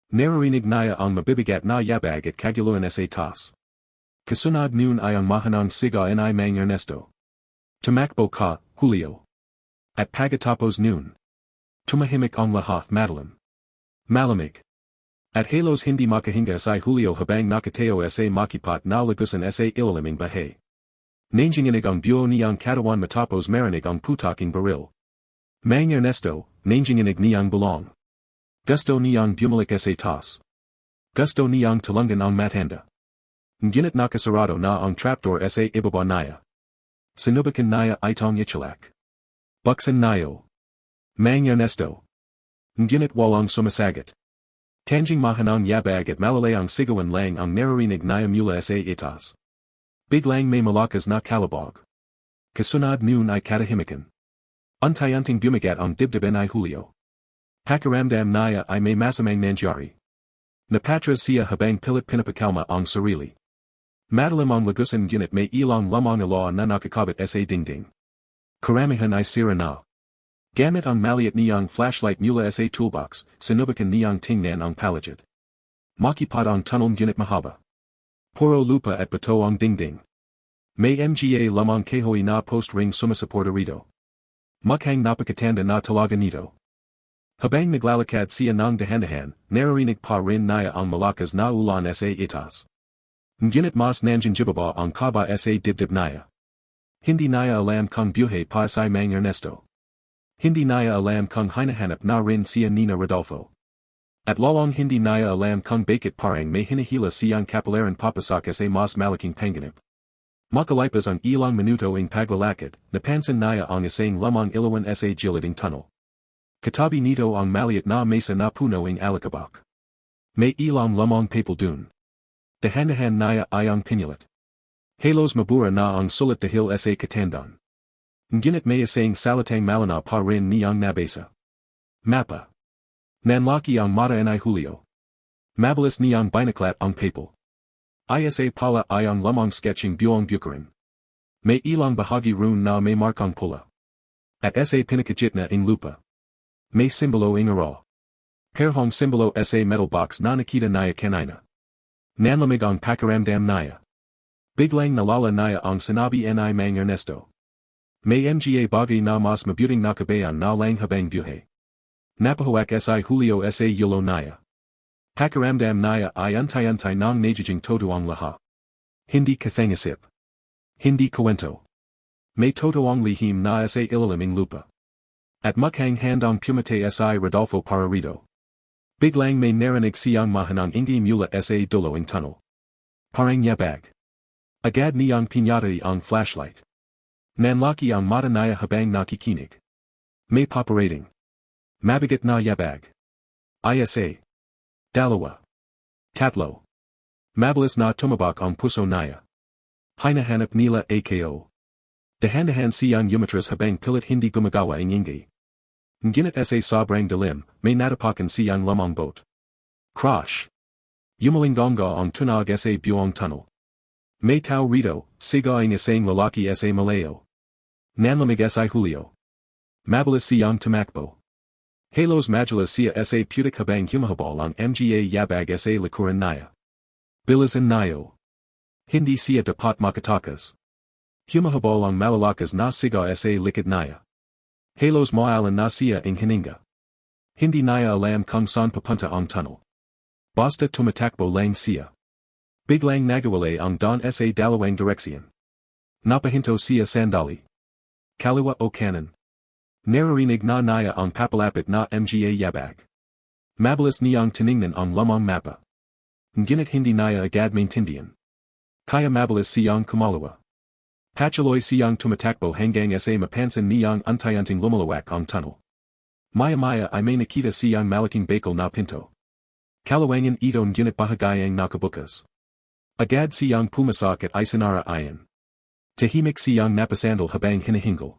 Naririnig niya ang mabibigat na yabag at kaguluhan sa taas. Kasunod noon ay ang mahanang siga ni Mang Ernesto. Tumakbo ka, Julio. At pagkatapos noon. Tumahimik ang lahat madalim. Malamig. At halos hindi makahinga si Julio habang nakatayo sa makipat na lagusan sa ilaliming bahay. Nanginginig ang buo niyang katawan matapos marinig ang putaking baril. Mang Ernesto, nanginginig niyang bulong. Gusto niyang bumalik sa taas. Gusto niyang tulungan ang Matanda. Ngunit nakasarado na ang trapdoor sa ibaba niya. Sinubukan niya itong ichilak. Buksan niyo. Mang Ernesto. Ngunit walang sumasagot. Tanjing mahanang yabag at malalay ang sigawan lang ang naririnig niya mula sa itaas. Biglang may malakas na kalabog. Kasunod noon ay katahimikan. Unti-unting bumigat ang dibdib ni Julio. Pakiramdam niya ay may masamang nangyari. Napatras siya habang pilit pinapakalma ang sarili. Madalim ang lagusan ngunit may ilang lamang alo na nakakabit sa dingding. Karamihan ay sira na. Gamit ang maliit niyang flashlight mula sa toolbox, sinubukan niyang tingnan ang palagid. Makipad ang tunnel ngunit mahaba. Puro lupa at bato ang dingding. May mga lamang kahoy na post ring sumasuporta rito. Mukhang napakatanda na talaga nito. Habang naglalakad siya ng dahan-dahan, naririnig pa rin niya ang malakas na ulan sa itaas. Ngunit mas nangingiba ang kaba sa dibdib niya. Hindi niya alam kung buhay pa si Mang Ernesto. Hindi niya alam kung hinahanap na rin siya ni Rodolfo. At lalong hindi niya alam kung bakit parang may hinahila siyang kapalaran papasok sa mas malaking panganib. Makalipas ang ilang minuto ang paglalakad, napansin niya ang isang lamang ilawan sa giliding tunnel. Katabi nito ang maliit na mesa na puno ang alikabok. May ilang lamang papel dun. Dahan-dahan niya ay ang pinilit. Halos mabura na ang sulat dahil sa katandang. Ngunit may isang salitang malana pa rin niyang nabasa. Mapa. Nanlaki ang mata ni Julio. Mabilis niyang binaklat ang papel. Isa pala ay ang lamang sketching buong bukarin. May ilang bahagi rune na may markang pula. At sa pinakagitna in lupa. May simbolo ng araw. Perhong simbolo sa metal box na nakita niya kanina. Nanlamig ang pakiramdam niya. Biglang nalala niya ang sinabi ni Mang Ernesto. May mga bagay na mas mabuting nakabayan na lang habang buhay. Napahawak si Julio sa yulo niya. Pakiramdam niya ay antay-antay nang nagiging todo ang lahat. Hindi kathangasip. Hindi kwento. May todo ang lihim na sa ilaliming lupa. At mukhang handang pumatay si Rodolfo para rito. Biglang may narinig siyang mahanang hindi mula sa duloing tunnel. Parang yabag. Agad niyang pinyatay ang flashlight. Nanlaki ang mata niya habang nakikinig. May paparating. Mabigat na yabag. Isa. Dalawa. Tatlo. Mabilis na tumabak ang puso niya. Hinahanap nila ako. Dahan-dahan siyang umatras habang pilit hindi gumagawa ang ingay. Ngunit sa sobrang dilim, may natapakan siyang lamang boat. Crash. Yumalinggonga ang tunog sa buong tunnel. May tao rito, siga ang isang lalaki sa malayo. Nanlamig si Julio. Mabilis siyang tumakbo. Halos majalas siya sa putik habang humahabol ang mga yabag sa likuran niya. Bilisan niyo. Hindi siya dapat makatakas. Humahabol ang malalakas na siga sa likod niya. Halos moalan na siya ang hininga. Hindi niya alam kung saan papunta ang tunnel. Basta tumatakbo lang siya. Biglang nagawala ang don sa dalawang direksyon. Napahinto siya sandali. Kaliwa o kanan. Naririnig na niya ang papalapit na mga yabag. Mabilis niyang tiningnan ang lamang mapa. Ngunit hindi niya agad maintindihan. Kaya mabilis siyang kumalawa. Patuloy siyang tumatakbo hanggang sa mapansin niyang unti-unting lumalawak ang tunnel. Maya-maya ay may nakita siyang malaking bakal na pinto. Kalawangan ito ngunit bahagayang nakabukas. Agad siyang pumasok at isinara ayan. Tahimik siyang napasandal habang hinahingal.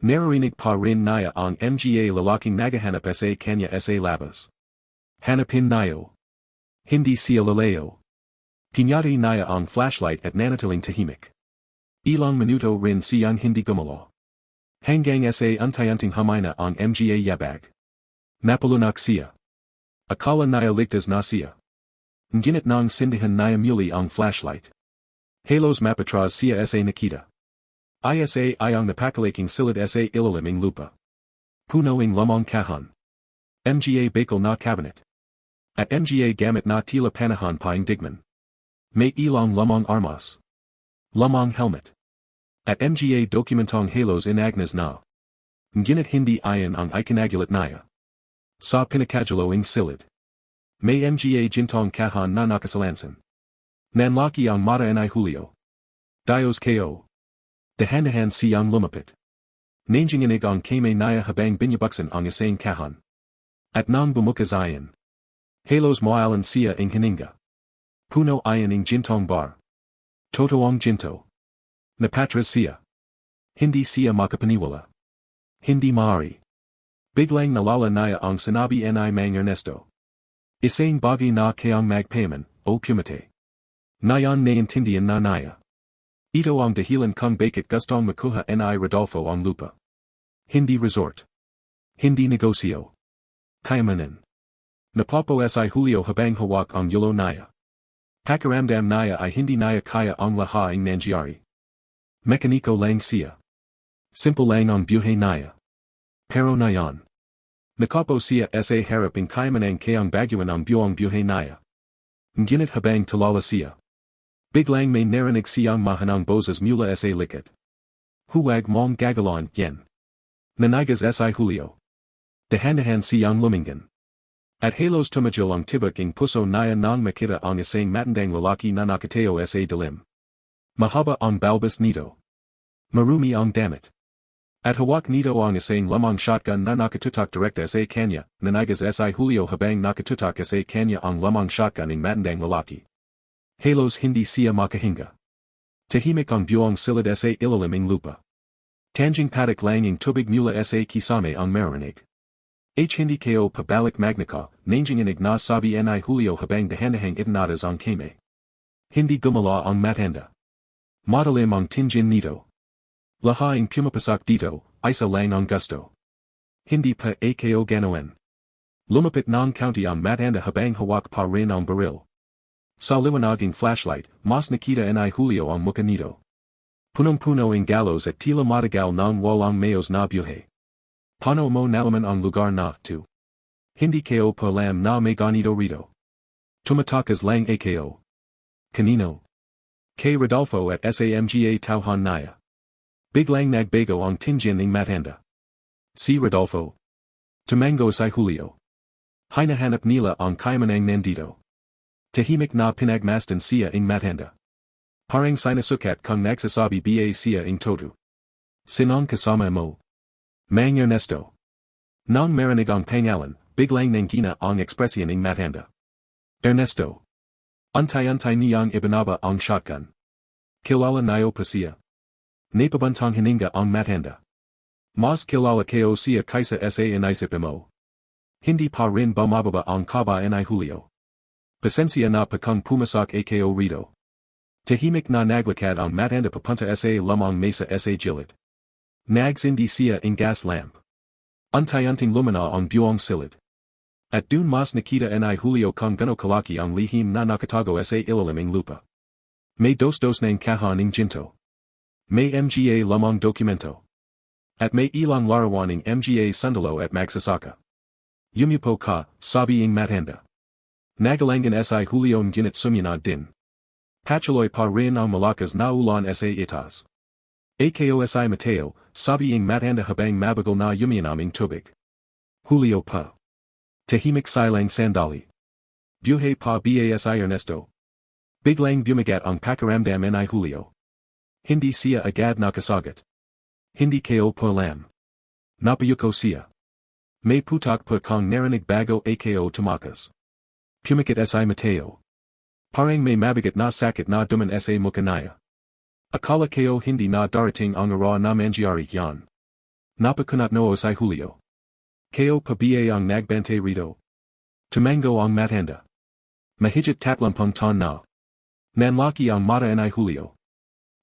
Naririnig pa rin niya ang mga lalaking naghahanap sa kanya sa labas. Hanapin niyo. Hindi siya lalayo. Pinyati niya ang flashlight at nanatiling tahimik. Ilang minuto rin siyang hindi gumalaw. Hanggang sa unti-unting humina ang mga yabag. Napalunak siya. Akala niya ligtas na siya. Ngunit nang sindihan niya muli ang flashlight. Halos mapatras siya sa nakita. Isa ay ang napakalaking silid sa ilaliming lupa. Puno ang lamang kahan. Mga bakal na cabinet. At mga gamit na tila panahon paing digman. May ilang lamang armas. Lamang helmet. At mga dokumentong halos inagnas na. Ngunit hindi ayan ang ikinagulat niya. Sa pinakajalo ang silid. May mga jintong kahan na nakasalansan. Nanlaki ang mata ni Julio. Dios ko. Dahan-dahan siyang lumapit. Nanginginig ang kamay niya habang binyabuksan ang isang kahan. At nang bumukas ayan. Halos moalan siya ang hininga. Puno ayan ang jintong bar. Totoong jinto. Napatras siya. Hindi siya makapaniwala. Hindi maaari. Biglang nalala niya ang sinabi ni Mang Ernesto. Isang bagay na kayang magpayaman, o pumate. Nayan naintindihan na niya. Ito ang dahilan kung bakit gustong makuha ni Rodolfo ang lupa. Hindi resort. Hindi negosyo. Kayamanan. Napapo si Julio habang hawak ang yulo niya. Pakiramdam niya ay hindi niya kaya ang lahat ang nangyari. Mekaniko lang siya. Simple lang ang buhay niya. Pero nayon. Nakapo siya sa harap ang kayamanan kayang baguan ang buong buhay niya. Ngunit habang tulala siya. Biglang may narinig siyang mahanang boses mula sa likod. Huwag mong gagalon yan. Nanigas si Julio. Dahan-dahan siyang lumingan. At halos tumajil ang tibak ang puso niya nang makita ang isang matandang lalaki na nakatayo sa dilim. Mahaba ang balbas nito. Marumi ang damit. At hawak nito ang isang lamang shotgun na nakatutok direkta sa kanya. Nanigas si Julio habang nakatutok sa kanya ang lamang shotgun ng matandang lalaki. Halos hindi siya makahinga. Tahimik ang buong silid sa ilaliming lupa. Tanjing patak lang ang tubig mula sa kisame ang marinig. Hindi ko pabalik magnika, nanginginig na sabi ni Julio habang dahan-dahang itinatas ang kame. Hindi gumala ang matanda. Madalim ang tinjin nito. Lahaing pumapasak dito, isa lang ang gusto. Hindi pa ako ganoan. Lumapit ng county ang matanda habang hawak pa rin ang baril. Sa liwanaging flashlight, mas nakita ni Julio ang muka nito. Punong-puno ang galos at tila matagal ng walang mayos na buhay. Paano mo nalaman ang lugar na to? Hindi ko alam na may ganito rito. Tumatakas lang ako. Kanino? Kay Rodolfo at SAMGA tauhan niya. Biglang nagbago ang tinjin ng matanda. Si Rodolfo. Tumango si Julio. Hinahanap nila ang kaymanang nandito. Tahimik na pinagmasdan siya ang matanda. Parang sinasukat kung nagsasabi ba siya ang todo. Sinong kasama mo? Mang Ernesto. Nang marinig ang pangalan, biglang nanggina ang ekspresyon ng matanda. Ernesto. Antay-antay niyang ibinaba ang shotgun. Kilala niyo pa siya. Napabantang hininga ang matanda. Mas kilala ko siya kaysa sa inisip mo. Hindi pa rin bumababa ang kaba ni Julio. Pasensya na pa kung pumasak ako rito. Tahimik na naglakad ang matanda papunta sa lamang mesa sa gilid. Nags indi siya ing gas lamp. Untayunting lumina ang buong silid. At dun mas nakita ni Julio kung gano kalaki ang lihim na nakatago sa ilalim ng lupa. May dos ng kahon ng ginto. May mga lamang dokumento. At may ilang larawan ng mga sundalo at magsasaka. Yumupo ka, sabi ng Matanda. Nagalangan si Julio ngunit sumunod din. Patuloy pa rin ang malakas na ulan sa itaas. Ako si Mateo, sabi ng Matanda habang mabagal na umiinom ng tubig. Julio pa. Tahimik silang sandali. Buhay pa basi Ernesto. Biglang bumagat ang pakiramdam ni Julio. Hindi siya agad nakasagot. Hindi ko pa alam. Napayuko siya. May putak pa kong narinig bago ako tumakas. Pumakit si Mateo. Parang may mabigat na sakit na duman sa mukanaya. Akala ko hindi na darating ang araw na mangyari yan. Napakunat noo si Julio. Ko pa ba ang nagbante rito? Tumango ang Matanda. Mahigit tatlumpung taon na. Nanlaki ang mata ni Julio.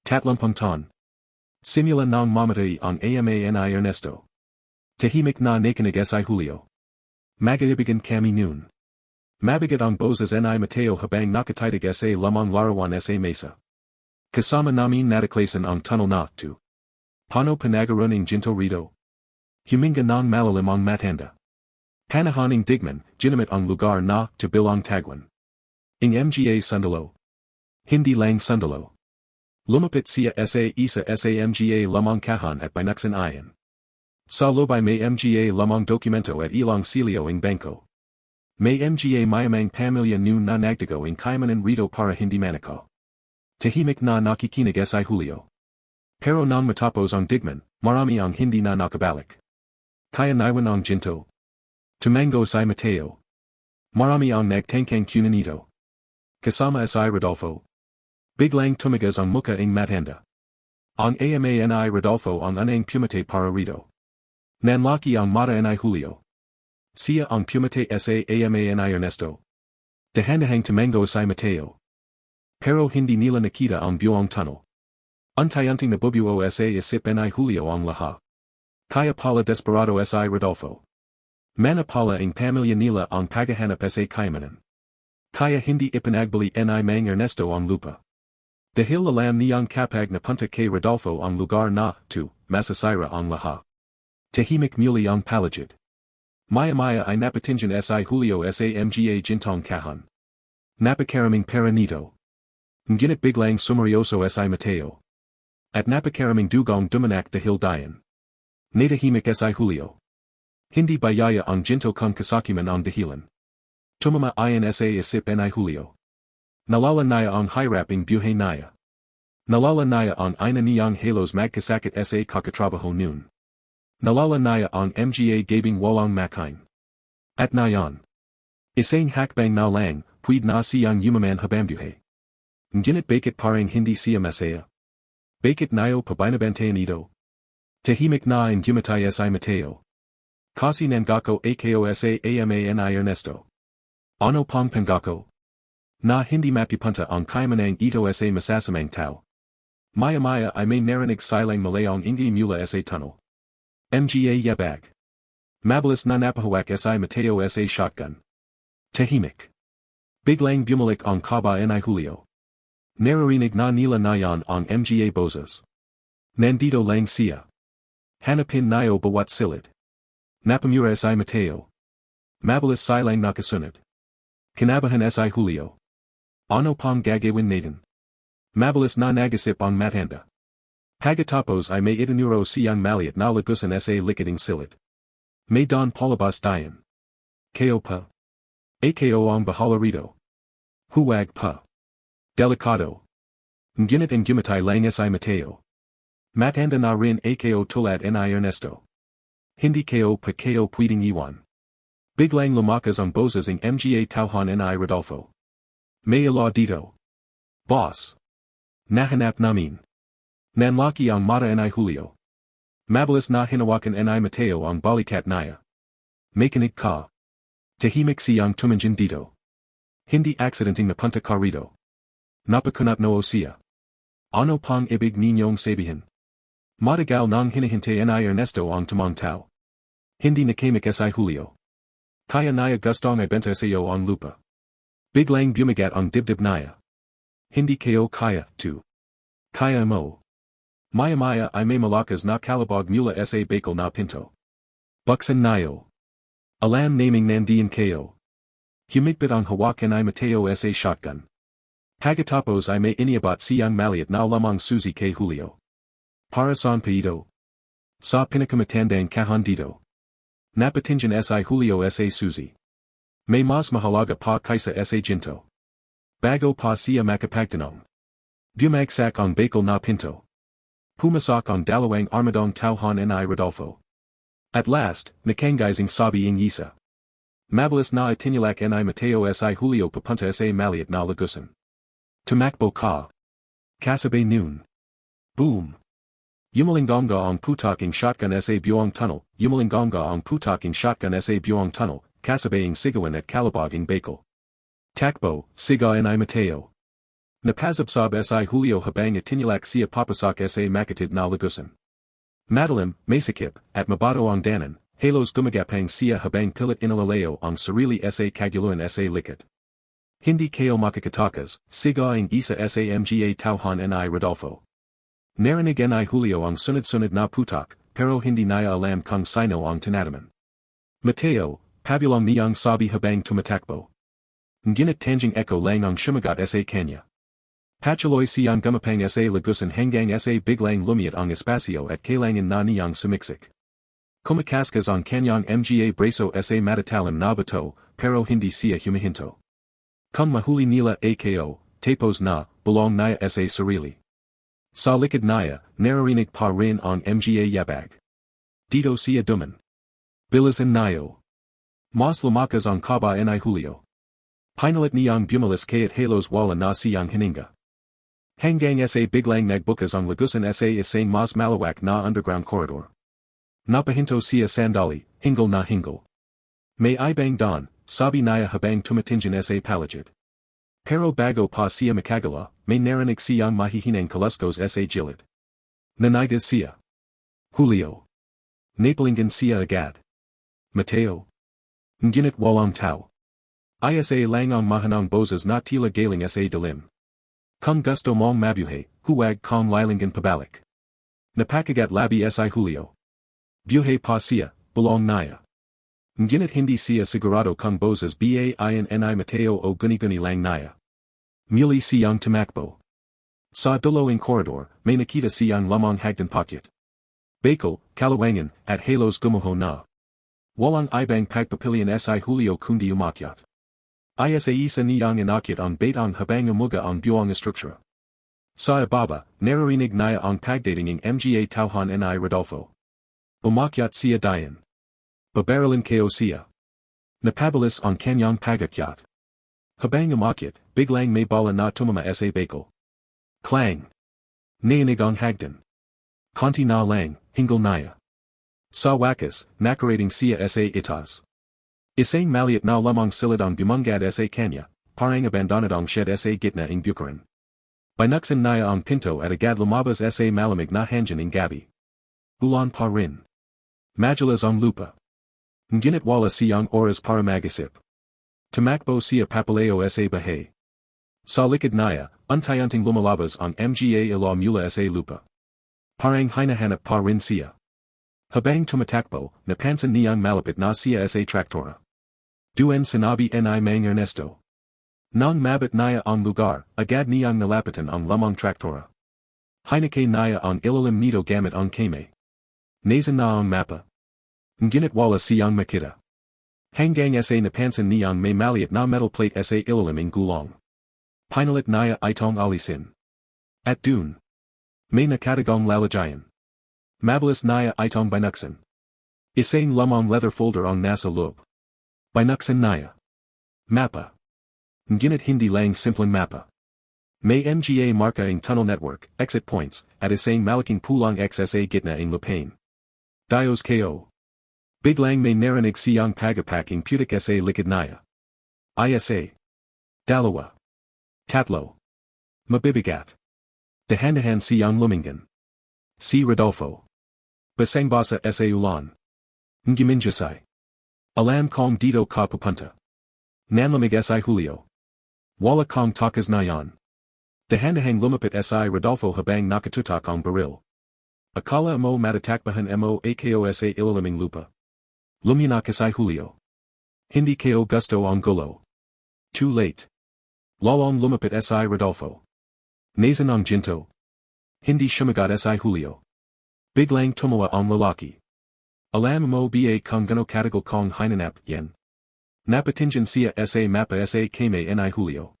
Tatlumpung taon. Simula ng mamatay ang ama ni Ernesto. Tahimik na nakinig si Julio. Magaibigan kami noon. Mabigat ang boses ni Mateo habang nakatitig sa lamang larawan sa mesa. Kasama namin natiklasan ang tunnel na to. Paano panagaron ng ginto rito? Huminga ng malalim ang Matanda. Panahon ng digman, ginamit ang lugar na to bilang tagwan. Ing mga sundalo. Hindi lang sundalo. Lumapit siya sa isa sa mga lamang kahon at binuksan iyan. Sa lobay may mga lamang dokumento at ilang silyo ing bangko. May mga mayamang pamilya noon na nagtago ing kayamanan rito para hindi manako. Tahimik na nakikinig si Julio. Pero nang matapos ang digman, marami ang hindi na nakabalik. Kaya naiwan ang ginto. Tumango si Mateo. Marami ang nagtangkang nito. Kasama si Rodolfo. Biglang tumigas ang muka ing Matanda. Ang ama ni Rodolfo ang unang pumate para rito. Nanlaki ang mata ni Julio. Siya ang pumate sa ama ni Ernesto. Dahan-dahang tumango si Mateo. Pero hindi nila nakita ang buong tunnel. Untayunting nabubuo sa isip ni Julio ang lahat. Kaya pala desperado si Rodolfo. Mana pala ang pamilya nila ang paghahanap sa kayamanan. Kaya hindi ipinagbali ni Mang Ernesto ang lupa. Dahil alam niyang kapag napunta kay Rodolfo ang lugar na to, masasira ang lahat. Tahimik muli ang palagid. Maya-maya ay napatingin si Julio sa mga gintong kahon. Napakaraming pera nito. Ngunit biglang sumeryoso si Mateo. At napakaraming dugong dumanak dahil dayan. Natahimik si Julio. Hindi bayaya ang ginto kung kasakiman ang dahilan. Tumama ayan sa isip ni Julio. Nalala naya ang hiraping buhay naya. Nalala naya ang ina niyang halos magkasakit sa kakatrabaho noon. Nalala naya ang mga gabing walang makain. At nayon. Isang hakbang na lang, puwid na siyang yumaman habang buhay. Ngunit bakit parang hindi siya masaya? Bakit nayo pabinabantayan ito? Tahimik na ang gumatay si Mateo. Kasi nangako ako sa ama ni Ernesto. Ano pang pangako? Na hindi mapipunta ang kayamanan ito sa masasamang tao. Maya-maya ay may narinig silang malayong hindi mula sa tunnel. Mga yabag. Mabilis na napahawak si Mateo sa shotgun. Tahimik. Biglang bumalik ang kaba ni Julio. Naririnig na nila nayon ang mga boses. Nandito lang siya. Hanapin nayo bawat silid. Napamura si Mateo. Mabilis silang nakasunod. Kinabahan si Julio. Ano pang gagawin natin? Mabilis na nagasip ang Matanda. Pagkatapos ay may itinuro siyang maliit na lagusan sa likiting silid. May don palabas dayan. Ko pa. Ako ang bahala rito. Huwag pa. Delikado. Ngunit ang gumatay lang si Mateo. Matanda na rin ako tulad ni Ernesto. Hindi ko pa ko pwedeng iwan. Biglang lumakas ang boses ng mga tauhan ni Rodolfo. May ila dito. Boss. Nahanap namin. Nanlaki ang mata ni Julio. Mabilis na hinawakan ni Mateo ang balikat niya. Mekaniko ka. Tahimik siyang tumingin dito. Hindi aksidenteng napunta ka rito. Napakunat noo siya. Ano pang ibig ninyong sabihin? Matagal ng hinihinte ni Ernesto ang tamang tao. Hindi nakamic si Julio. Kaya naya gustong ibenta sayo ang lupa. Biglang bumagat ang dibdib naya. Hindi kayo kaya, too. Kaya mo. Maya ay may malakas na kalabog mula sa bakal na pinto. Buksan nayo. Alam naming nandiyan kayo. Humigpit ang hawakan ay Mateo sa shotgun. Pagkatapos ay may iniabot siyang maliit na lamang susi kay Julio. Para saan pa ito? Sa pinakamatandang kahon dito. Napatingin si Julio sa susi. May mas mahalaga pa kaysa sa ginto. Bago pa siya makapagtanong. Bumagsak ang bakal na pinto. Pumasok ang dalawang armadong tauhan ni Rodolfo. At last, nakangizing sabi ng isa. Mabilis na itinulak ni Mateo si Julio papunta sa maliit na lagusan. Tumakbo ka. Kasabay noon. Boom. Yumalinggonga ang putaking shotgun sa buong tunnel, yumalinggonga ang putaking shotgun sa buong tunnel, kasabaying sigawan at kalaboging bakal. Takbo, siga ni Mateo. Napazabsab si Julio habang itinulak siya papasok sa makatid na lagusan. Madalim, masakip, at mabato ang danan, halos gumagapang siya habang pilit inalaleo ang sarili sa kaguluhan sa likod. Hindi kayo makakatakas, siga ang isa sa mga tauhan ni Rodolfo. Narinig ni Julio ang sunod-sunod na putok, pero hindi niya alam kung sino ang tinataman. Mateo, pabulong niyang sabi habang tumatakbo. Ngunit tanging echo lang ang sumagot sa kanya. Patuloy siyang gumapang sa lagusan hanggang sa biglang lumiit ang espasyo at kailangan na niyang sumiksik. Kumakaskas ang kanyang mga braso sa matatalim na bato, pero hindi siya humihinto. Kung mahuli nila ako, tapos na, bulong niya sa sarili. Sa likod niya, naririnig pa rin ang mga yabag. Dito siya duman. Bilisan niyo. Mas lumakas ang kaba ni Julio. Pinalit niyang bumalis kaya't halos wala na siyang hininga. Hanggang sa biglang nagbukas ang lagusan sa isang mas malawak na underground corridor. Napahinto siya sandali, hingal na hingal. May ibang don, sabi niya habang tumatingin sa palagid. Pero bago pa siya makagala, may narinig siyang mahihinang kaluskos sa gilid. Nanigas siya. Julio. Napalinggan siya agad. Mateo. Ngunit walang tao. Isa lang ang mahanang boses na tila galing sa dilim. Kung gusto mong mabuhay, huwag kong lilingan pabalik. Napakagat labi si Julio. Buhay pa siya, bulong niya. Ngunit hindi siya sigurado kung boses ba iyan ni Mateo o guni-guni lang niya. Muli siyang tumakbo. Sa dulawing koridor, may nakita siyang lamang hagdan pocket. Bakal, kalawangan, at halos gumuho na. Walang ibang pagpapilian si Julio kundi umakyat. Isa niyang inakyat ang batang habang umuga ang buong estruktura. Sa ibaba, naririnig niya ang pagdating ng mga tauhan ni Rodolfo. Umakyat siya dayan. Babaralin kayo siya. Napabilis ang kanyang pagakyat. Habang umakyat, biglang may bala na tumama sa bakal. Clang! Nainig ang hagdan. Konti na lang, hingal niya. Sa wakas, nakarating siya sa itas. Isang maliit na lamang silid ang bumangad sa kanya, parang abandonadong shed sa gitna ng bukaran. Binuksan niya ang pinto at agad lumabas sa malamig na hangin ng gabi. Ulan pa rin. Majalas ang lupa. Ngunit wala siyang oras para mag-isip. Tumakbo siya papaleo sa bahay. Sa likod niya, untayanting lumalabas ang mga ilo mula sa lupa. Parang hinahanap pa rin siya. Habang tumatakbo, napansin niyang malapit na siya sa Traktora. Duan sinabi ni Mang Ernesto. Nang mabit niya ang lugar, agad niyang nalapitan ang lamang Traktora. Hinakay niya ang ilalim nito gamit ang kamay. Nazan na ang mapa. Ngunit wala siyang makita. Hanggang sa napansin niyang may maliit na metal plate sa ilalim ng gulong. Pinalit niya itong alisin. At dun. May nakatagong lalagyan. Mabilis niya itong binuksan. Isang lamang leather folder ang nasa loob. Binuksan niya. Mapa. Ngunit hindi lang simpleng mapa. May mga marka ang tunnel network, exit points, at isang malaking pulang X sa gitna ng lupain. Dios ko. Biglang may narinig siyang pagapaking putik sa likod niya. Isa. Dalawa. Tatlo. Mabibigat. Dahan-dahan siyang lumingan. Si Rodolfo. Basangbasa sa ulan. Ngiminjasay. Alam kong dito ka pupunta. Nanlamig si Julio. Wala kong takas na yan. Handang lumapit si Rodolfo habang nakatutok ang baril. Akala mo matatakbahan mo ako sa ilaliming lupa. Luminak si Julio. Hindi ko gusto ang gulo. Too late. Lalong lumapit si Rodolfo. Nazan ang ginto. Hindi sumagot si Julio. Biglang tumawa ang lalaki. Alam mo ba kung gano katagal kong hinanap yan? Napatingin siya sa mapa sa kame ni Julio.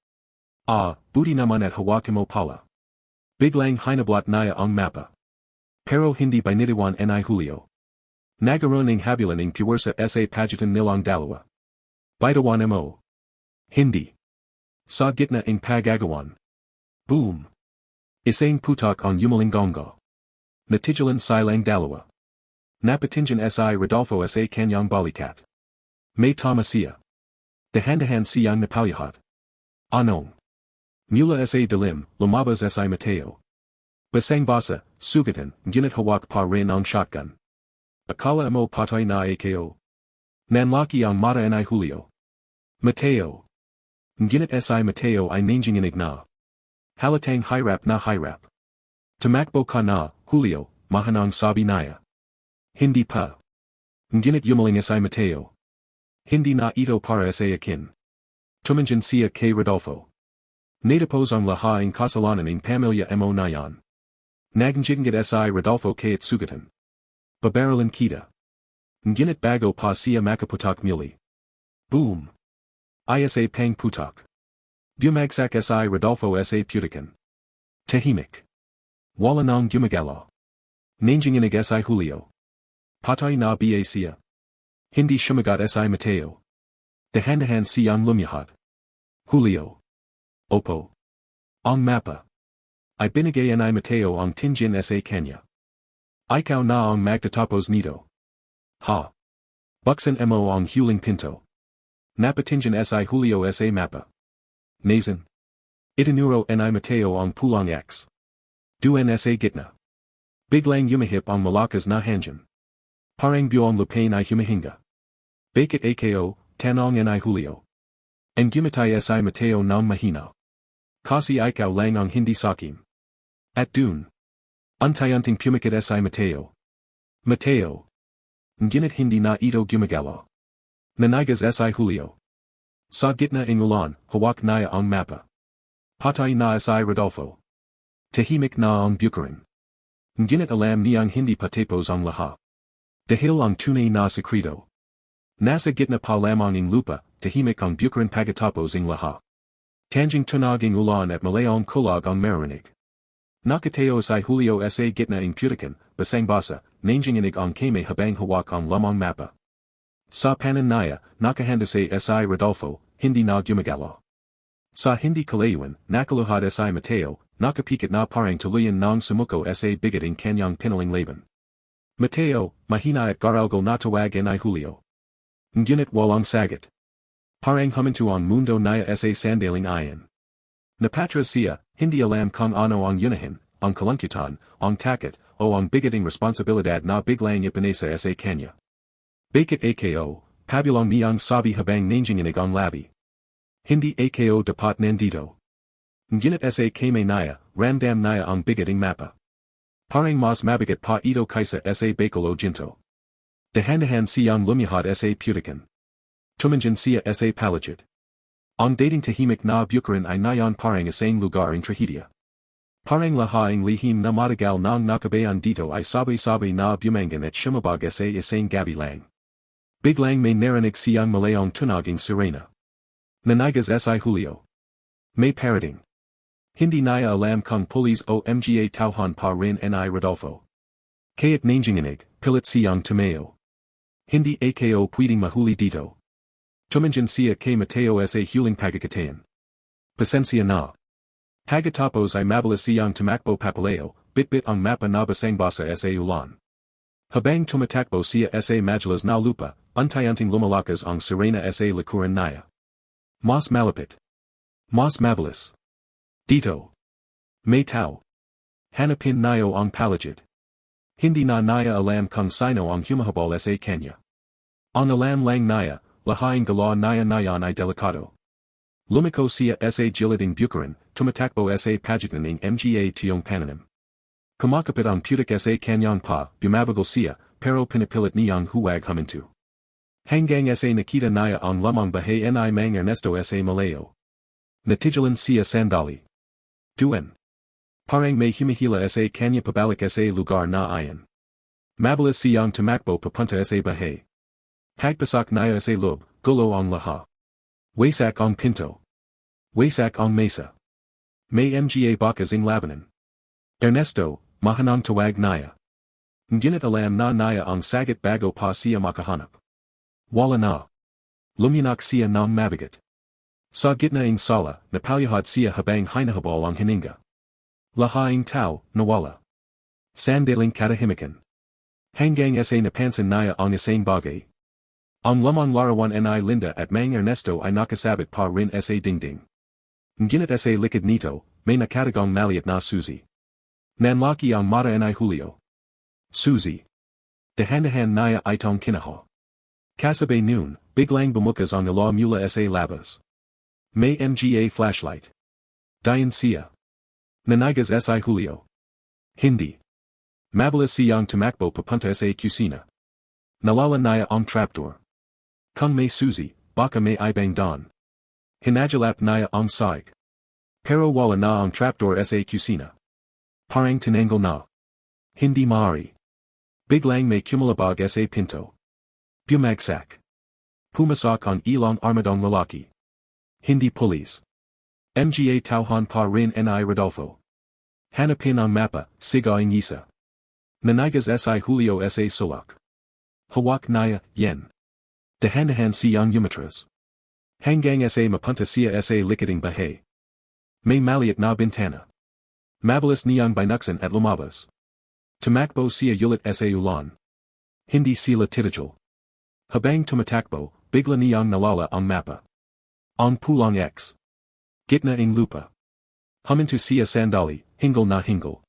Buti naman at hawak mo pala. Biglang hinablat niya ang mapa. Pero hindi binitiwan ni Julio. Nagaroon ng habulan ng puwersa sa pagitan nilang dalawa. Bitawan mo. Hindi. Sa gitna ng pag-agawan. Boom. Isang putok ang umalingongo. Natigilan silang dalawa. Napatingin si Rodolfo sa Kanyang balikat. May tama siya. Dahan-dahan siyang napalyahat. Anong. Mula sa dilim, lumabas si Mateo. Basangbasa, sugatan, ginit hawak pa rin ang shotgun. Akala mo patay na ako. Nanlaki ang mata ni Julio. Mateo. Ginit si Mateo ay nanginginig na. Halatang hirap na hirap. Tumakbo ka na, Julio, mahanang sabi niya. Hindi pa. Ginit yumaling si Mateo. Hindi na ito para sa akin. Tumingin siya kay Rodolfo. Natapos ang lahat ng kasalanan ng pamilya mo na yan. Nagnjigngit si Rodolfo kay sugatan. Babaralan kita. Ginit bago pa siya makaputok muli. Boom. Isa pang putok. Bumagsak si Rodolfo sa putikan. Tahimik. Wala nang gumagala. Nanginginig si Julio. Patay na ba siya? Hindi sumagot si Mateo. Dahan-dahan siyang lumihat. Julio. Opo. Ang mapa. Ay binigay ni Mateo ang tingin sa kanya. Ikaw na ang magtatapos nito. Ha. Buksan mo ang huling pinto. Napatingin si Julio sa mapa. Nazan. Itinuro ni Mateo ang pulang X. Duan sa gitna. Biglang yumahip ang malakas na hangin. Parang buong lupain ay humahinga. Bakit ako, tanong ni Julio. Ang gimatay si Mateo ng mahina. Kasi ikaw lang ang hindi sakim. At dun. Untayanting pumikit si Mateo. Mateo. Nginit hindi na ito gumagala. Nanigas si Julio. Sa gitna ng ulan, hawak niya ang mapa. Patay na si Rodolfo. Tahimik na ang bukaran. Nginit alam niyang hindi patapos ang lahat. Dahil ang tunay na sekreto. Nasa gitna pa lamang ng lupa, tahimik ang bukaran pagkatapos ang lahat. Tanjing tunog ang ulan at malayong kulag ang marinig. Nakatago si Julio sa gitna ng putikan, basangbasa, nanginginig ang kame habang hawak ang lamang mapa. Sa panan niya, nakahanda si Rodolfo, hindi na gumagala. Sa hindi kalayuan, nakaluhad si Mateo, nakapikit na parang tuluyan ng sumuko sa bigat ng kanyang pinaling laban. Mateo, mahina at garalgal na tawag ni Julio. Ngunit walang sagot. Parang huminto ang mundo niya sa sandaling iyan. Napatra siya, hindi alam kung ano ang yunahin, ang kalungkutan, ang takot, o ang bigating responsibilidad na biglang ipinasa sa kanya. Bakit ako, pabilong niyang sabi habang nanginginig ang labi. Hindi ako dapat nandito. Ngunit sa kame niya, randam niya ang bigating mapa. Parang mas mabigat pa ito kaysa sa bakal o ginto. Dahan-dahan siyang lumihad sa putikan. Tumingin siya sa paligid. Ang dating tahimik na bukaran ay nayon parang isang lugar ng trahedya. Parang lahaing lihim na matagal ng nakabayan dito ay sabay-sabay na bumangan at shumabag sa isang gabi lang. Biglang may narinig siyang malayong tunog ng sirena. Nanigas si Julio. May parating. Hindi niya alam kung pulis o mga tauhan pa rin ni Rodolfo. Kaya't nanginginig, pilit siyang tumayo. Hindi ako pwedeng mahuli dito. Tumingin siya kay Mateo sa huling pagkakataon. Pasensya na. Pagkatapos ay mabilis siyang tumakbo papalayo, bit-bit ang mapa na basangbasa sa ulan. Habang tumatakbo siya sa majalas na lupa, untayanting lumalakas ang sirena sa likuran niya. Mas malapit. Mas mabilis. Dito. May tao. Hanapin niyo ang paligid. Hindi na naya alam kung sino ang humahabol sa kanya. Ang alam lang naya, lahaing galaw naya nayon ay delikado. Lumiko siya sa giliding bukaran, tumatakbo sa pagitan ng mga tiyong pananim. Kumakapit ang putik sa kanyang pa, bumabagal siya, pero pinipilit niyang huwag huminto. Hanggang sa nakita naya ang lamang bahay ni Mang Ernesto sa malayo. Natigilan siya sandali. Duan. Parang may humihila sa kanya pabalik sa lugar na ayan. Mabilis siyang tumakbo papunta sa bahay. Pagpasak naya sa loob, gulo ang lahat. Wasak ang pinto. Wasak ang mesa. May mga bakas ng labanan. Ernesto, mahanang tawag naya. Ngunit alam na naya ang sagat bago pa siya makahanap. Wala na. Luminak siya ng mabigat. Sa gitna ng sala, napalyahad siya habang hinahabol ang hininga. Lahaing tao, nawala. Sandaling katahimikan. Hanggang sa napansin naya ang isang bagay. Ang lamang larawan ni Linda at Mang Ernesto ay nakasabit pa rin sa dingding. Ngunit sa likod nito, may nakatagong maliit na susi. Nanlaki ang mata ni Julio. Susi. Dahan-dahan naya itong kinaho. Kasabay noon, biglang bumukas ang ilaw mula sa labas. May mga flashlight. Dayan siya. Nanigas si Julio. Hindi. Mabilis siyang tumakbo papunta sa kusina. Nalala naya ang trapdoor. Kung may susi, baka may ibang don. Hinajalap naya ang saig. Pero wala na ang trapdoor sa kusina. Parang tinanggal na. Hindi maaari. Biglang may kumalabag sa pinto. Bumagsak. Pumasok ang ilang armadong lalaki. Hindi pulis. Mga tauhan pa rin ni Rodolfo. Hanapin ang mapa, sigaing isa. Nanigas si Julio sa sulak. Hawak naya, yen. Dahan-dahan siyang umatras. Hanggang sa mapunta siya sa likading bahay. May maliit na bintana. Mabilis niyang binuksan at lumabas. Tumakbo siya ulit sa ulan. Hindi sila titigil. Habang tumatakbo, bigla niyang nalala ang mapa. Ang pulang X. Gitna ng lupa. Huminto siya sandali, hingal na hingal.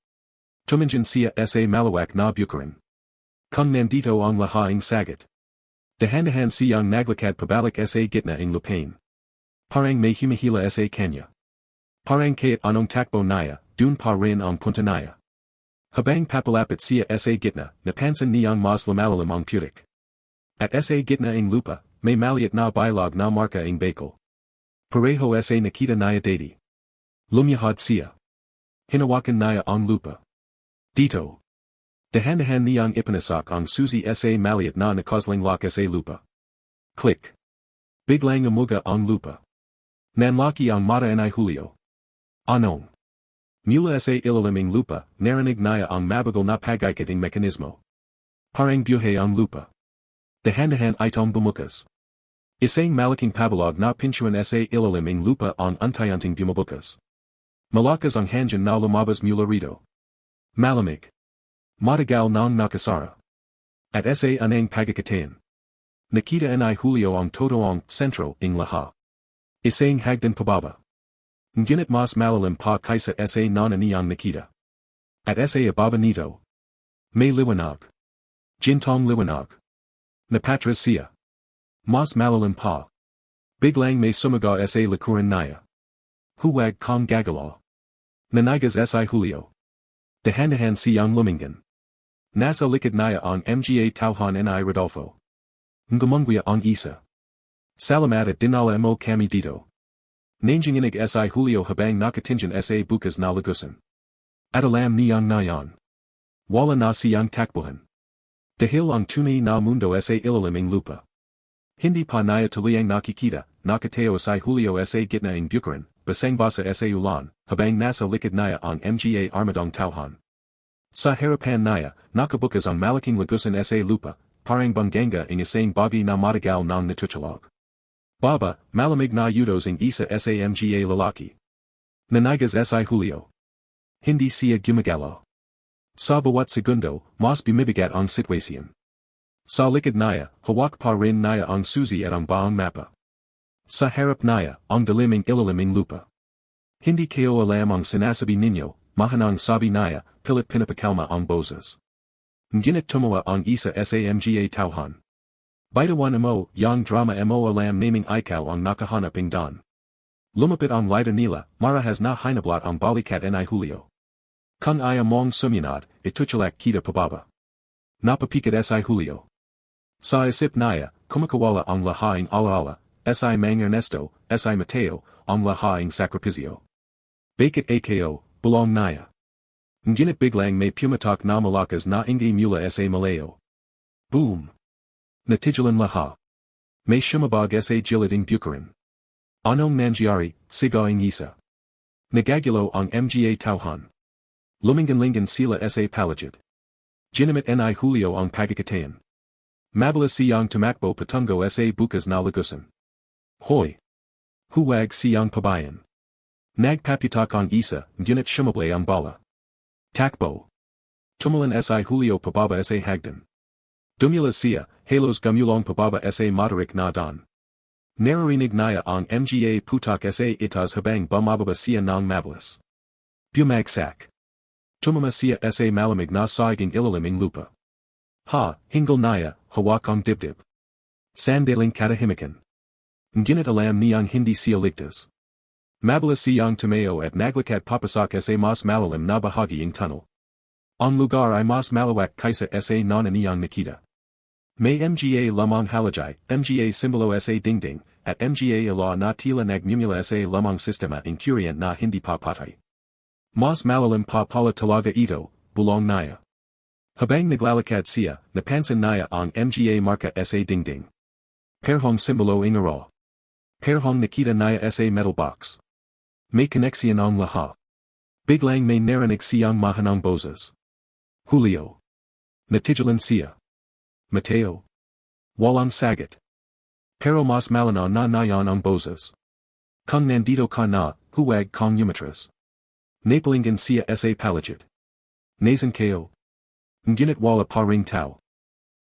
Tuminjan siya sa malawak na bukaran. Kung nandito ang lahaing sagat. Dahan-dahan siyang naglakad pabalik sa gitna ng lupain. Parang may humihila sa kanya. Parang kahit anong takbo naya, dun pa rin ang punta naya. Habang papalapit siya sa gitna, napansin niyang mas lumalalim ang putik. At sa gitna ng lupa, may maliit na bilog na marka ng bakal. Pareho sa nakita naya dati. Lumiyahad siya. Hinawakan naya ang lupa. Dito. Dahan-dahan niyang ipinasak ang susi sa maliit na nakazling lock sa lupa. Click. Biglang umuga ang lupa. Nanlaki ang mata ni Julio. Anong. Mula sa ilalim ng lupa, narinig naya ang mabagal na pag-ikot ng mekanismo. Parang buhay ang lupa. Dahan-dahan itong bumukas. Isang malaking pabalog na pinchuan sa ilalim ng lupa ang untayanting bumabukas. Malakas ang hangin na lumabas mula rito. Malamig. Matagal ng nakasara. At sa anang pagkakatain. Nakita ni Julio ang totoong sentro ng lahat. Isang hagdan pababa. Ngunit mas malalim pa kaysa sa niyang nakita. At sa ibaba nito. May liwanag. Gintong liwanag. Napatras siya. Mas malalim pa. Biglang may sumaga sa likuran naya. Huwag kang gagalaw. Nanigas si Julio. Dahan-dahan siyang lumingan. Nasa likod naya ang mga tauhan ni Rodolfo. Ngumungguya ang isa. Salamat at dinala mo kami dito. Nanginginig si Julio habang nakatingin sa bukas na lagusan. At alam niyang nayon. Wala na siyang takbuhan. Dahil ang tunay na mundo sa ilalim ng lupa. Hindi pa naya tuliyang nakikita, nakatayo si Julio sa gitna ng bukaran, basang-basa sa ulan, habang nasa likod naya ang mga armadong tauhan. Sa harapan naya, nakabukas ang malaking lagusan sa lupa, parang bangganga ng isang bagay na matagal ng natutulog. Baba, malamig na utos ng isa sa mga lalaki. Nanigas si Julio. Hindi siya gumagalaw. Sa bawat segundo, mas bumibigat ang sitwasyon. Sa likod naya, hawak pa rin naya ang susi at ang baong mapa. Sa harap naya, ang diliming ilalim ng lupa. Hindi kayo alam ang sinasabi ninyo, mahanang sabi naya, pilit pinapakalma ang boses. Nginit tumawa ang isa sa mga tauhan. Bitawan mo, yang drama mo alam naming ikaw ang nakahanaping don. Lumapit ang lighter nila, marahas na hinablot ang balikat ni Julio. Kung ay mong sumunod, itutulak kita pababa. Napapikat si Julio. Sa isip niya, kumakawala ang lahaing alaala, si Mang Ernesto, si Mateo, ang lahaing sakripisyo. Bakit ako, buong niya. Ngunit biglang may pumatak na malakas na hindi mula sa malayo. Boom! Natigilan lahat. May shumabag sa giliding bukarin. Anong nangyari, sigaing isa. Nagagulo ang mga tauhan. Lumingan-lingan sila sa palagid. Ginamit ni Julio ang pagkakatayan. Mabilis siyang tumakbo patungo sa bukas na lagusan. Hoy! Huwag siyang pabayan. Nagpaputak ang isa, ngunit shumablay ang bala. Takbo. Tumalan si Julio pababa sa hagdan. Dumula siya, halos gumulong pababa sa moderik na don. Naririnig niya ang mga putak sa itas habang bumababa siya ng mabilis. Bumagsak. Tumama siya sa malamig na saging ilaliming lupa. Ha, hingal niya, hawak ang dibdib. Sandaling katahimikan. Ngunit alam niyang hindi siya ligtas. Mabilis siyang tumayo at naglakat papasok sa mas malalim na bahaging tunnel. Ang lugar ay mas malawak kaysa sa nana niyang nakita. May mga lamang halagay, mga simbolo sa dingding, at mga ila na tila nagmumula sa lamang sistema incurient na hindi papatay. Mas malalim pa pala talaga ito, bulong niya. Habang naglalakad siya, napansin niya ang mga marka sa dingding. Perhong simbolo ingaro. Perhong nakita niya sa metal box. May koneksyon ang lahat. Biglang may narinig siyang mahanang boses. Julio. Natigilan siya. Mateo. Walang sagot. Pero mas malinaw na nayon ang boses. Kung nandito ka na, huwag kang umatras. Napalingan siya sa palagid. Nasan kayo? Ngunit wala pa ring tao.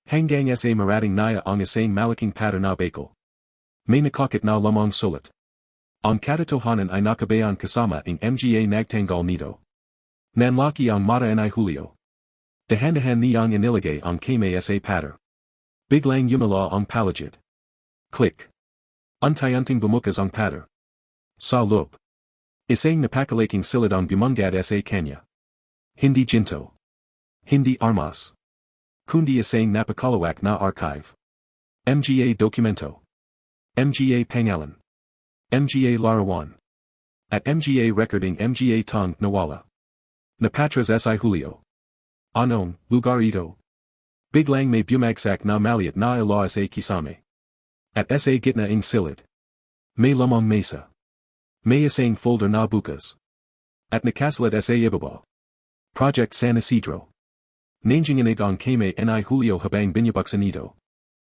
Hanggang sa marating niya ang isang malaking pader na bakal. May nakakit na lamang sulat. Ang katotohanan ay nakabayan kasama ang mga nagtanggal nito. Nanlaki ang mata ni Julio. Dahan-dahan niyang inilagay ang kamay sa pader. Biglang yumala ang palagid. Click. Untay-unting bumukas ang pader. Sa loob. Isang napakalaking silid ang bumungad sa kanya. Hindi ginto. Hindi armas. Kundi isang napakalawak na archive. Mga dokumento. Mga pangalan. Mga larawan. At mga recording mga tong nawala. Napatras si Julio. Anong, lugar ito? Biglang may bumagsak na maliit na ila sa kisame. At sa gitna ng silid. May lamang mesa. May isang folder na bukas. At nakasulat sa ibaba. Project San Isidro. Nanginginig ang kamay ni Julio habang binabuksan ito.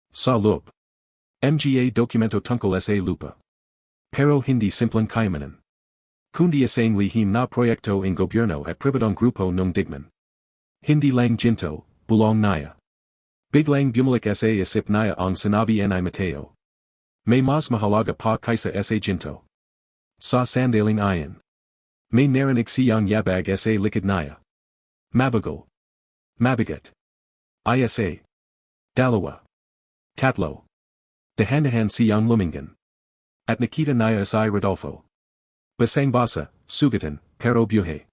Sa loob. Mga dokumento tungkol sa Lupa. Pero hindi simpleng kayamanan. Kundi isang lihim na proyekto ng gobyerno at pribadong grupo ng digman. Hindi lang ginto, bulong niya. Biglang bumalik sa isip niya ang sinabi ni Mateo. May mas mahalaga pa kaysa sa ginto. Sa sandaling ayan. May narinig siyang yabag sa likod niya. Mabagal. Mabigat. Isa. Dalawa. Tatlo. Dahan-dahan siyang lumingan. At nakita niya si Rodolfo. Basang basa, sugatan, pero buhay.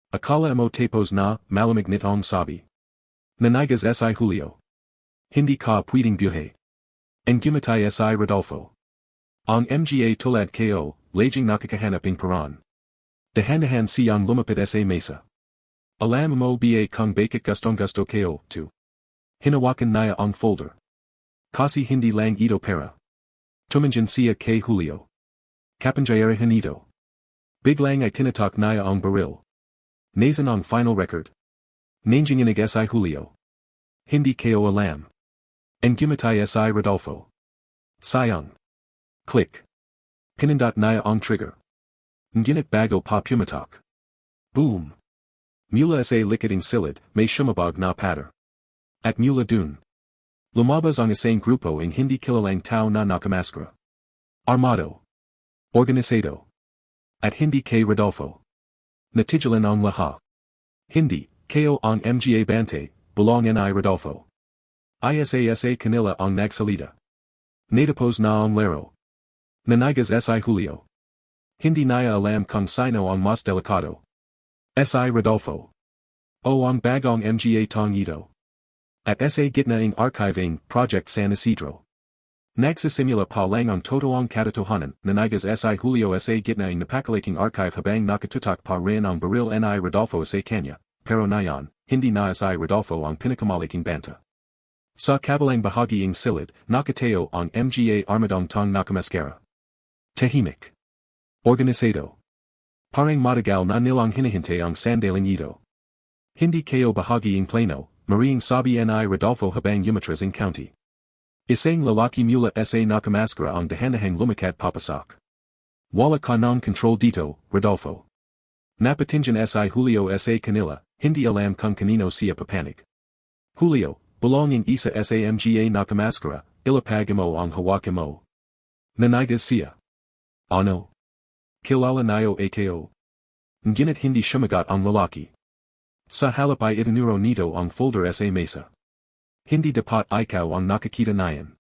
Akala mo tapos na, malamig nitong sabi. Nanigas si Julio. Hindi ka pwedeng buhay. And gumatay si Rodolfo. Ang mga tulad ko, laging nakakahanap ng paran. Dahan-dahan siyang lumapit sa mesa. Alam mo ba kung bakit gustong-gusto ko, too. Hinawakan niya ang folder. Kasi hindi lang ito pera. Tumingin siya kay Julio. Kapangyarihan ito. Biglang ay tinatak niya ang baril. Nasan ang final record. Nanginginig si Julio. Hindi ko alam. And gumatay si Rodolfo. Sayang. Click. Pinindot niya ang trigger. Ngunit bago pa pumatak. Boom. Mula sa likading silid, may shumabag na pader. At mula dun. Lumabas ang isang grupo ng hindi kilalang tao na nakamaskara. Armado. Organisado. At hindi kay Rodolfo. Natigilan ang lahat. Hindi, ko ang mga bante, buong ni Rodolfo. Isa kanila ang nagsalita. Natapos na ang laro. Nanigas si Julio. Hindi naya alam kung sino ang mas delikado. Si Rodolfo. O ang bagong mga tong ito. At sa gitna ng archiving Project San Isidro. Nagsisimula pa lang ang totoong katotohanan, nanigas si Julio sa gitna ng napakalaking archive habang nakatutok pa rin ang baril ni Rodolfo sa kanya, pero nayon, hindi na si Rodolfo ang pinakamalaking banta. Sa kabilang bahagi ng silid, nakatayo ang mga armadong tong nakamaskara. Tahimik. Organisado. Parang matagal na nilang hinihintay ang sandaling ito. Hindi kayo bahagi ng plano, maring sabi ni Rodolfo habang umatras ang county. Isang lalaki mula sa nakamaskara ang dahan-dahang lumakat papasok. Wala ka ng control dito, Rodolfo. Napatingin si Julio sa kanila, hindi alam kung kanino siya papanig. Julio, belonging isa sa mga nakamaskara, ilapag mo ang hawak mo. Nanigas siya. Ano? Kilala niyo ako. Ngunit hindi sumagot ang lalaki. Sa halip ay itinuro nito ang folder sa mesa. Hindi dapat ikaw ang nakakita niyan.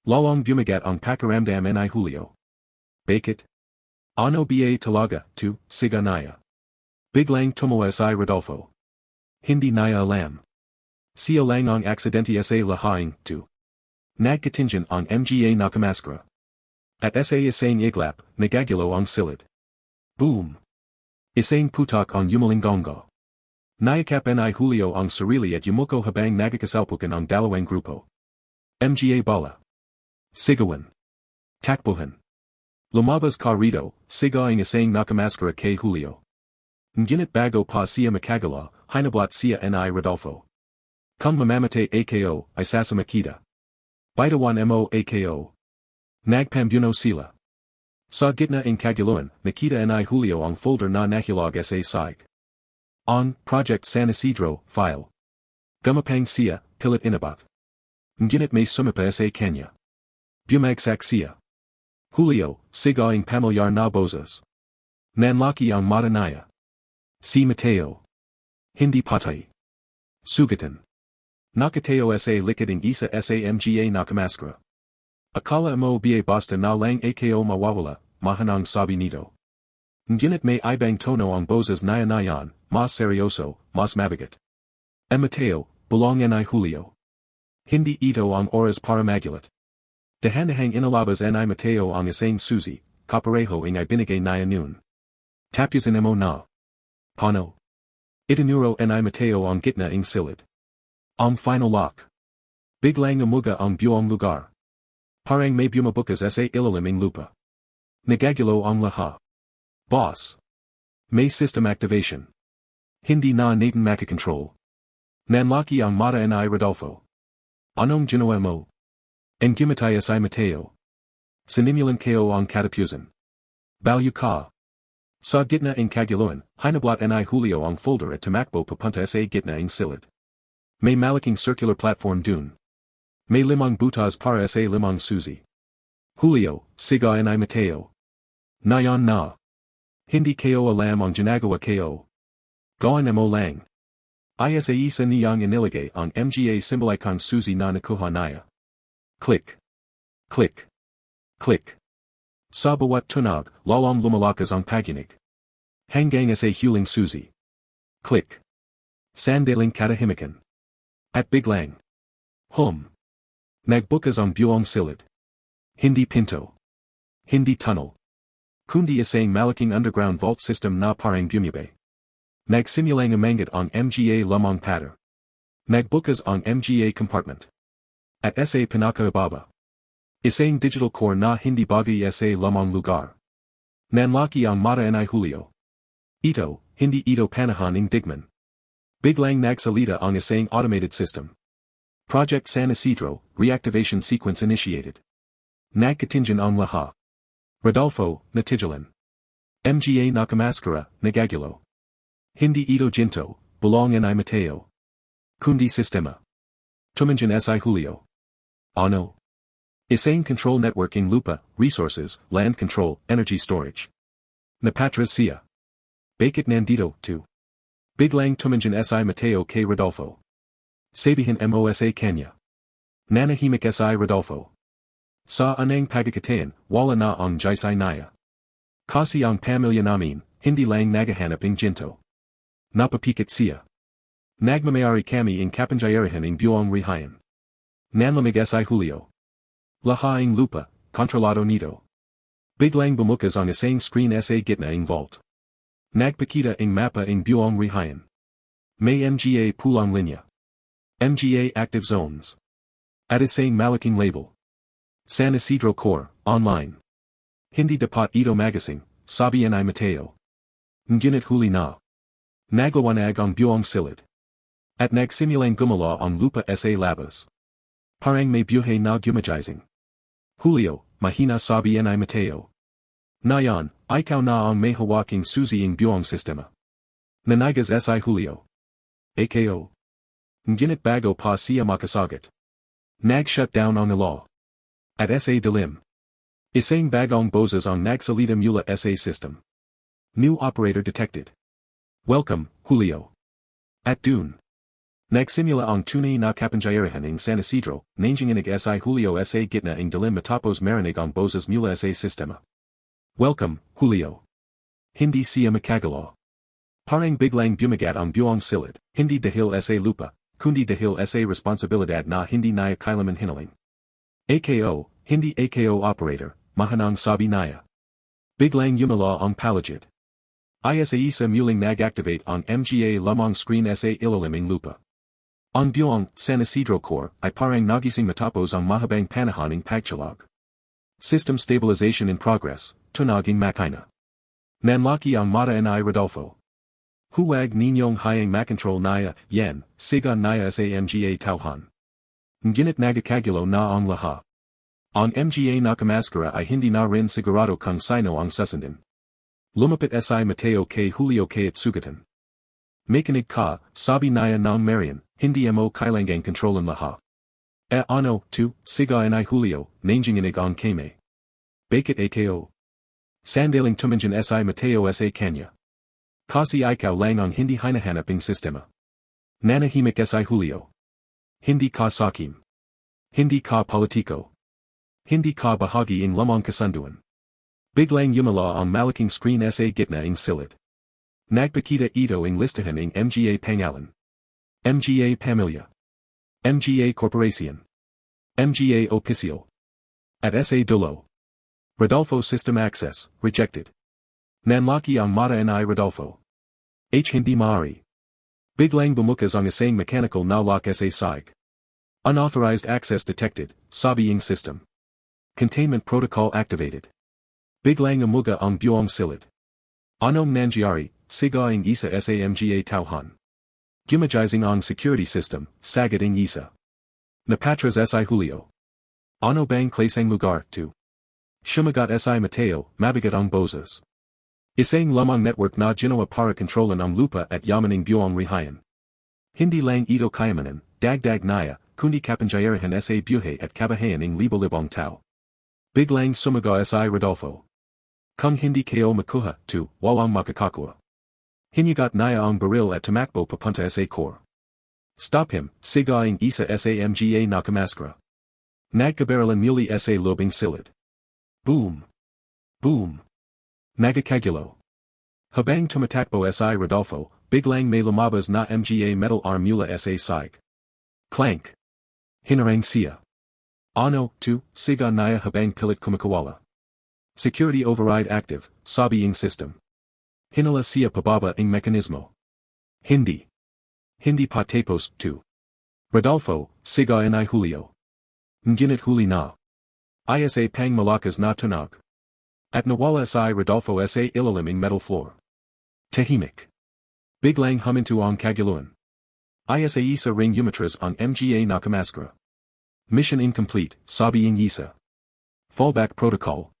Lalong bumagat ang pakiramdam ni Julio. Bakit? Ano ba talaga, tu, siga naya? Biglang tumawa si Rodolfo. Hindi naya alam. Siya lang ang aksidente sa lahaing, tu. Nagkatingin ang mga nakamaskara. At sa isang iglap, nagagulo ang silid. Boom! Isang putok ang yumalinggongo. Nayakap ni Julio ang sarili at yumuko habang nagkakasalpukan ang dalawang grupo. Mga bala. Sigawan. Takbuhan. Lumabas ka rito, siga ang isang nakamaskara kay Julio. Ngunit bago pa siya makagala, hinablat siya ni Rodolfo. Kung mamamatay ako, ay sasamakita. Bitawan mo ako. Nagpambuno sila. Sa gitna ng kaguluhan, nakita ni Julio ang folder na nahilog sa side. On Project San Isidro file. Gumapang siya, pilit inabat. Ngunit may sumapa sa kanya. Bumagsak siya. Julio, sigaing pamilyar na boses. Nanlaki ang mata niya. Si Mateo. Hindi patay. Sugatan. Nakatayo sa likod ng isa sa mga nakamaskara. Akala mo ba basta na lang ako mawawala, mahanang sabi nito. Ngunit may ibang tono ang boses niya nayon, mas seryoso, mas mabigat. Mateo, belong ni Julio. Hindi ito ang oras para magulat. Dahan-dahang inalabas ni Mateo ang isang susi, kapareho ang ibinigay niya noon. Tapyasin mo na. Paano? Itinuro ni Mateo ang gitna ng silid. Ang final lock. Biglang umuga ang buong lugar. Parang may bumabukas sa ilalim ng lupa. Nagagulo ang lahat. Boss. May system activation. Hindi na natin makakontrol. Nanlaki ang mata ni Rodolfo. Anong ginawa mo? En gumatay si Mateo. Sinimulan kayo ang katapusan. Balyo ka. Sa gitna ng kaguluhan, hinablat ni Julio ang folder at tumakbo papunta sa gitna ng silid. May malaking circular platform dun. May limang butas para sa limang susi. Julio, siga ni Mateo. Nayon na. Hindi kayo alam ang ginagawa kayo. Gawin mo lang. Isa niyang inilagay ang mga simbolikang susi na nakuha niya. Click. Click. Click. Sa bawat tunog, lalong lumalakas ang paginig. Hanggang sa huling susi. Click. Sandaling katahimikan. At biglang. Nagbukas ang buong silid. Hindi pinto. Hindi tunnel. Kundi isang malaking underground vault system na parang bumibay. Nagsimulang umangat ang mga lamang pader. Nagbukas ang mga compartment. At sa pinakaibaba. Isang digital core na hindi bagay sa lamang lugar. Nanlaki ang mata ni Julio. Ito, hindi ito panahon ng digman. Biglang nagsalita ang isang automated system. Project San Isidro, reactivation sequence initiated. Nagkatingin ang lahat. Rodolfo, natigilan. Mga nakamaskara, nagagulo. Hindi ito ginto, belong ni Mateo. Kundi sistema. Tumingin si Julio. Ano? Isang control networking Lupa, resources, land control, energy storage. Napatras siya. Bakit nandito, tu? Biglang tumingin si Mateo kay Rodolfo. Sabihin Mosa Kenya. Nanahimik si Rodolfo. Sa anang pagkakatayan, wala na ang jisay naya. Kasi ang pamilya namin, hindi lang nagahanap ng ginto. Napapikit siya. Nagmamayari kami ng kapangyarihan ng buong rihayan. Nanlamig si Julio. Lahat ng lupa, kontrolado nito. Biglang bumukas ang isang screen sa gitna ng vault. Nagpakita ang mapa ng buong rihayan. May mga pulang linya. Mga active zones. At isang malaking label. San Isidro Core, online. Hindi dapat ito magasing, sabi ni Mateo. Ngunit huli na. Naglawanag ang buong silid. At nagsimulang gumala ang lupa sa labas. Parang may buhay na gumagizing. Julio, mahina sabi ni Mateo. Nayan, ikaw na ang may hawaking susi ng buong sistema. Nanigas si Julio. Ako. Ngunit bago pa siya makasagot. Nag-shut down ang law. At sa dilim. Isang bagong boses ang nagsalita mula sa system. New operator detected. Welcome, Julio. At dun. Nagsimula ang tunay na kapangyarihan ng San Isidro, nanginginig si Julio sa gitna ng dilim matapos marinig ang boses mula sa sistema. Welcome, Julio. Hindi siya makagalaw. Parang biglang bumagat ang buong silid, hindi dahil sa lupa, kundi dahil sa responsibilidad na hindi naya kailanman hinaling. Ako, hindi ako operator, mahanang sabi naya. Biglang yumala ang palagid. Isa muling nag-activate ang mga lamang screen sa ilalim ng lupa. Ang buong San Isidro Core ay parang nagising matapos ang mahabang panahon ng pagtulog. System stabilization in progress, tunaging makina. Nanlaki ang mata ni Rodolfo. Huwag ninyong hayang makontrol naya, yan, siga naya sa mga tauhan. Ngunit nagkakagulo na ang lahat. Ang mga nakamaskara ay hindi na rin sigurado kung sino ang susundin. Lumapit si Mateo kay Julio kay sugatan. Makinig ka, sabi naya ng Marian, hindi mo kailangang kontrolan lahat. Ano, tu, siga ni Julio, nanginginig ang kame. Bakit ako? Sandaling tumanjan si Mateo sa Kanya. Kasi ikaw lang ang hindi hinahanap ng sistema. Nanahimik si Julio. Hindi ka sakim. Hindi ka politiko. Hindi ka bahagi ng lamang kasunduan. Biglang yumala ang malaking screen sa gitna ng silid. Nagpakita ito ang listahan ng mga pangalan. Mga pamilya. Mga corporation. Mga opisyal. At sa dulo. Rodolfo system access, rejected. Nanlaki ang mata ni Rodolfo. Hindi maaari. Biglang bumukas ang isang mechanical na lock sa side. Unauthorized access detected, sabi ng system. Containment protocol activated. Biglang amuga ang buong silid. Anong nangyari, siga ang isa sa mga tauhan. Gumagizing ang security system, sagad ang isa. Napatras si Julio. Ano bang klaseng lugar, tu? Shumagat si Mateo, mabigat ang boses. Isang lamang network na ginawa para kontrolan ang lupa at yamaning buong rihayan. Hindi lang ito kayamanan, dagdag naya, kundi kapangyarihan sa buhay at kabahayan ng libo-libong tao. Biglang sumaga si Rodolfo. Kung hindi kayo makuha, tu, walang makakakuha. Hinigat naya ang baril at tumakbo papunta sa core. Stop him, siga ang isa sa mga nakamaskara. Nagkabaralan muli sa lobing silid. Boom! Boom! Nagkakagulo. Habang tumatakbo si Rodolfo, biglang may lumabas na mga metal arm mula sa side. Clank! Hinarang siya. Ano, tu, siga naya habang pilit kumakawala. Security override active, sabi ng system. Hinala siya pababa ang mekanismo. Hindi. Hindi pa tapos, tu. Rodolfo, siga ni Julio. Ngunit huli na. Isa pang malakas na tunog. At nawala si Rodolfo sa ilalim ng metal floor. Tahimik. Biglang huminto ang kaguluhan. Isa ring umatras ang mga nakamaskara. Mission incomplete, sabi ng isa. Fallback protocol.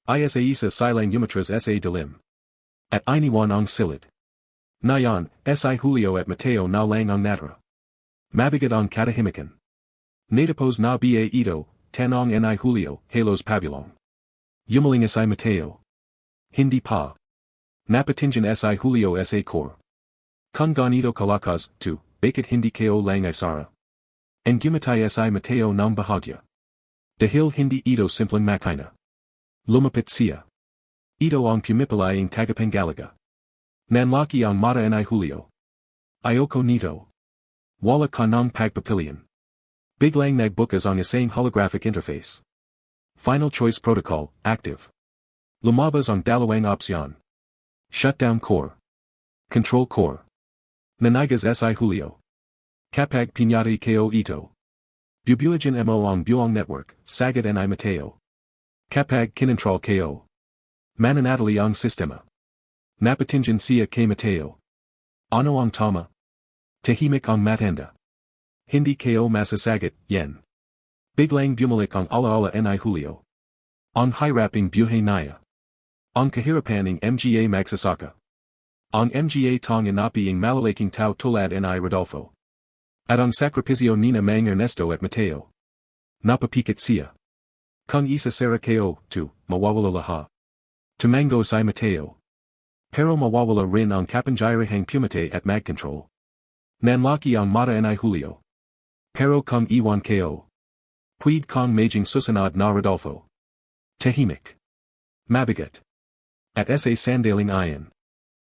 Isa silang umatras sa dilim. At iniwan ang silid. Nayan, si Julio at Mateo na lang ang natara. Mabigat ang katahimikan. Natapos na ba ito, tanong ni Julio, halos pabulong. Yumaling si Mateo. Hindi pa. Napatinjan si Julio sa core. Kung ganito kalakas, tu, bakit hindi kayo lang isara? And gumatay si Mateo ng bahagya. Dahil hindi ito simpleng makina. Lumapit siya. Ito ang pumipilayang tagapangalaga. Nanlaki ang mata ni Julio. Ayoko nito. Wala ka ng pagpapilian. Biglang nagbukas ang isang holographic interface. Final choice protocol, active. Lumabas ang dalawang opsyon. Shutdown core. Control core. Nanigas si Julio. Kapag pinyati ko ito. Bubuajan mo ang buong network, sagad ni Mateo. Kapag kinontrol ko. Mananatili ang sistema. Napatingin siya kay Mateo. Ano ang tama? Tahimik ang matanda. Hindi ko masasagot, yen. Biglang bumalik ang alaala ni Julio. Ang hirapping buhay niya. Ang kahirapan ng mga magsasaka. Ang mga tong inapi ang malalaking tao tulad ni Rodolfo. At ang sakripisyo nina mang Ernesto at Mateo. Napapikit siya. Kung isa sera ko, mawawala lahat. Tumango si Mateo. Pero mawawala rin ang kapangyarihang pumate at mag-control. Nanlaki ang mata ni Julio. Pero kung iwan ko. Puwid kong maging susunod na Rodolfo. Tahimik. Mabigat. At sa sandaling iyan.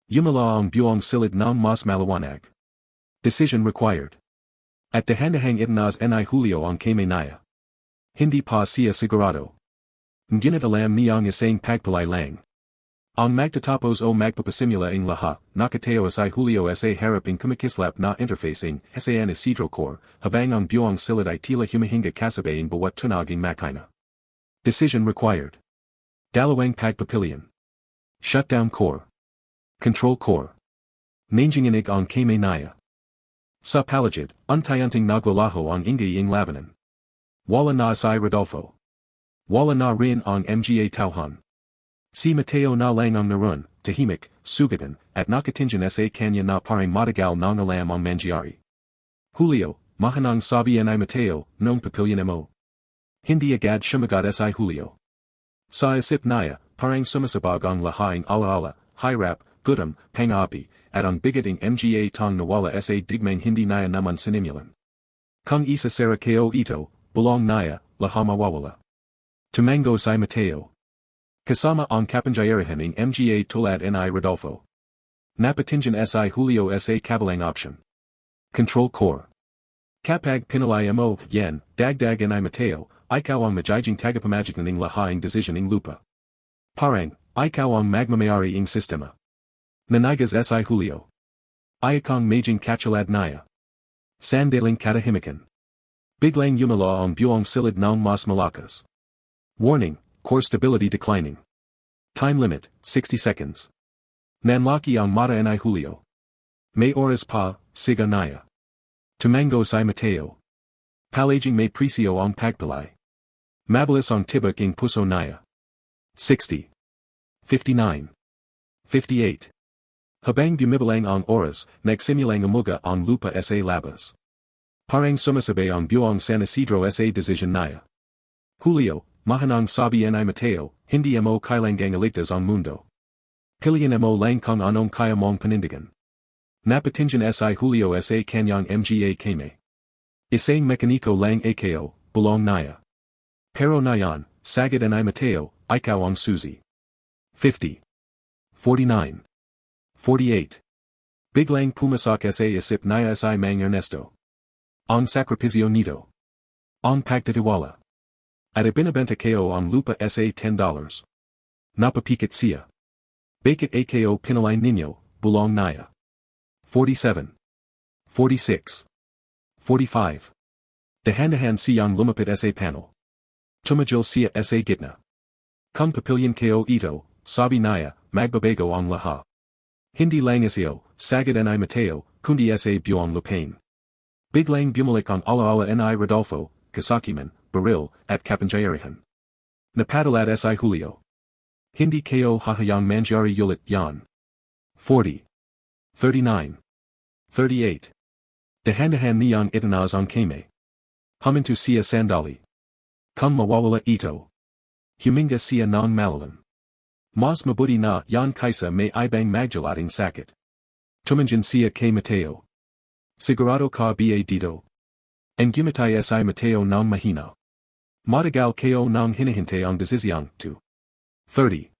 Yumala ang buong silid ng mas maliwanag. Decision required. At dahan-dahang itanas ni Julio ang kamay niya. Hindi pa siya sigurado. Ngunit alam niyang isang pagpalay lang. Ang magtatapos o magpapasimula ang lahat, nakatago si Julio sa harap ang kumikislap na interfacing sa Isidro core, habang ang buong silid ay tila humihinga kasabay ang bawat tunog ang makina. Decision required. Dalawang pagpapilian. Shutdown core. Control core. Nanginginig ang kamay niya. Sa palagid, untayanting naglalaho ang ingay ang labanan. Wala na si Rodolfo. Wala na rin ang mga tauhan. Si Mateo na lang ang narun, tahimik, sugatan, at nakatingin sa kanya na parang matagal ng alam ang mangyari. Julio, mahanang sabi ni Mateo, nung papilyan mo. Hindi agad sumagot si Julio. Sa isip niya, parang sumasabag ang lahaing alaala, hirap, gutom, pangapi, at ang bigating mga tong nawala sa digmang hindi niya naman sinimulan. Kung isa sera ko ito, bulong niya, lahat mawawala. Tumango si Mateo. Kasama ang kapangyarihan ng mga tulad ni Rodolfo. Napatingin si Julio sa kabilang option. Control core. Kapag pinalaya mo, yen, dagdag ni Mateo, ikaw ang magiging tagapamagitan ng lahaing decision ng Lupa. Parang, ikaw ang magmamayari ng sistema. Nanigas si Julio. Ayakang maging katulad niya. Sandaling katahimikan. Biglang yumala ang buong silid ng mas malakas. Warning. Core stability declining. Time limit, 60 seconds. Nanlaki ang mata ni Julio. May oras pa, siga niya. Tumango si Mateo. Palaging may presyo ang pagpalay. Mabilis ang tibak ng puso niya. 60. 59. 58. Habang bumibilang ang oras, nagsimulang umuga ang lupa sa labas. Parang sumasabay ang buong San Isidro sa decision niya. Julio, mahanang sabi ni Mateo, hindi mo kailangang iligtas ang mundo. Pilihan mo lang kung anong kaya mong panindigan. Napatingin si Julio sa kanyang mga kame. Isang mekaniko lang ako, bulong niya. Pero nayan, sagad ni Mateo, ikaw ang susi. 50. 49. 48. Biglang pumasak sa isip niya si Mang Ernesto. Ang sakripisyo nito. Ang pagtitiwala. At ibinabenta ko ang lupa sa $10. Napapikit siya. Bakit ako pinalay ninyo, bulong niya. 47. 46. 45. Dahan-dahan siyang lumapit sa panel. Tumajil siya sa gitna. Kung papilyan ko ito, sabi niya, magbabago ang lahat. Hindi lang siyo, sagad ni Mateo, kundi sa buong lupain. Biglang bumalik ang alaala ni Rodolfo, kasakiman, baril, at kapangyarihan. Napadalat si Julio. Hindi ko hahayang mangyari ulit yan. 40. 39. 38. Dahan-dahan niyang itanas ang kame. Huminto siya sandali. Kung mawawala ito. Huminga siya ng malalim. Mas mabuti na yan kaysa may ibang magdalating sakit. Tumingin siya kay Mateo. Sigurado ka ba dito. Engumitay si Mateo ng mahina. Matagal ko ng hinihintay ang desisyon. 2. 30.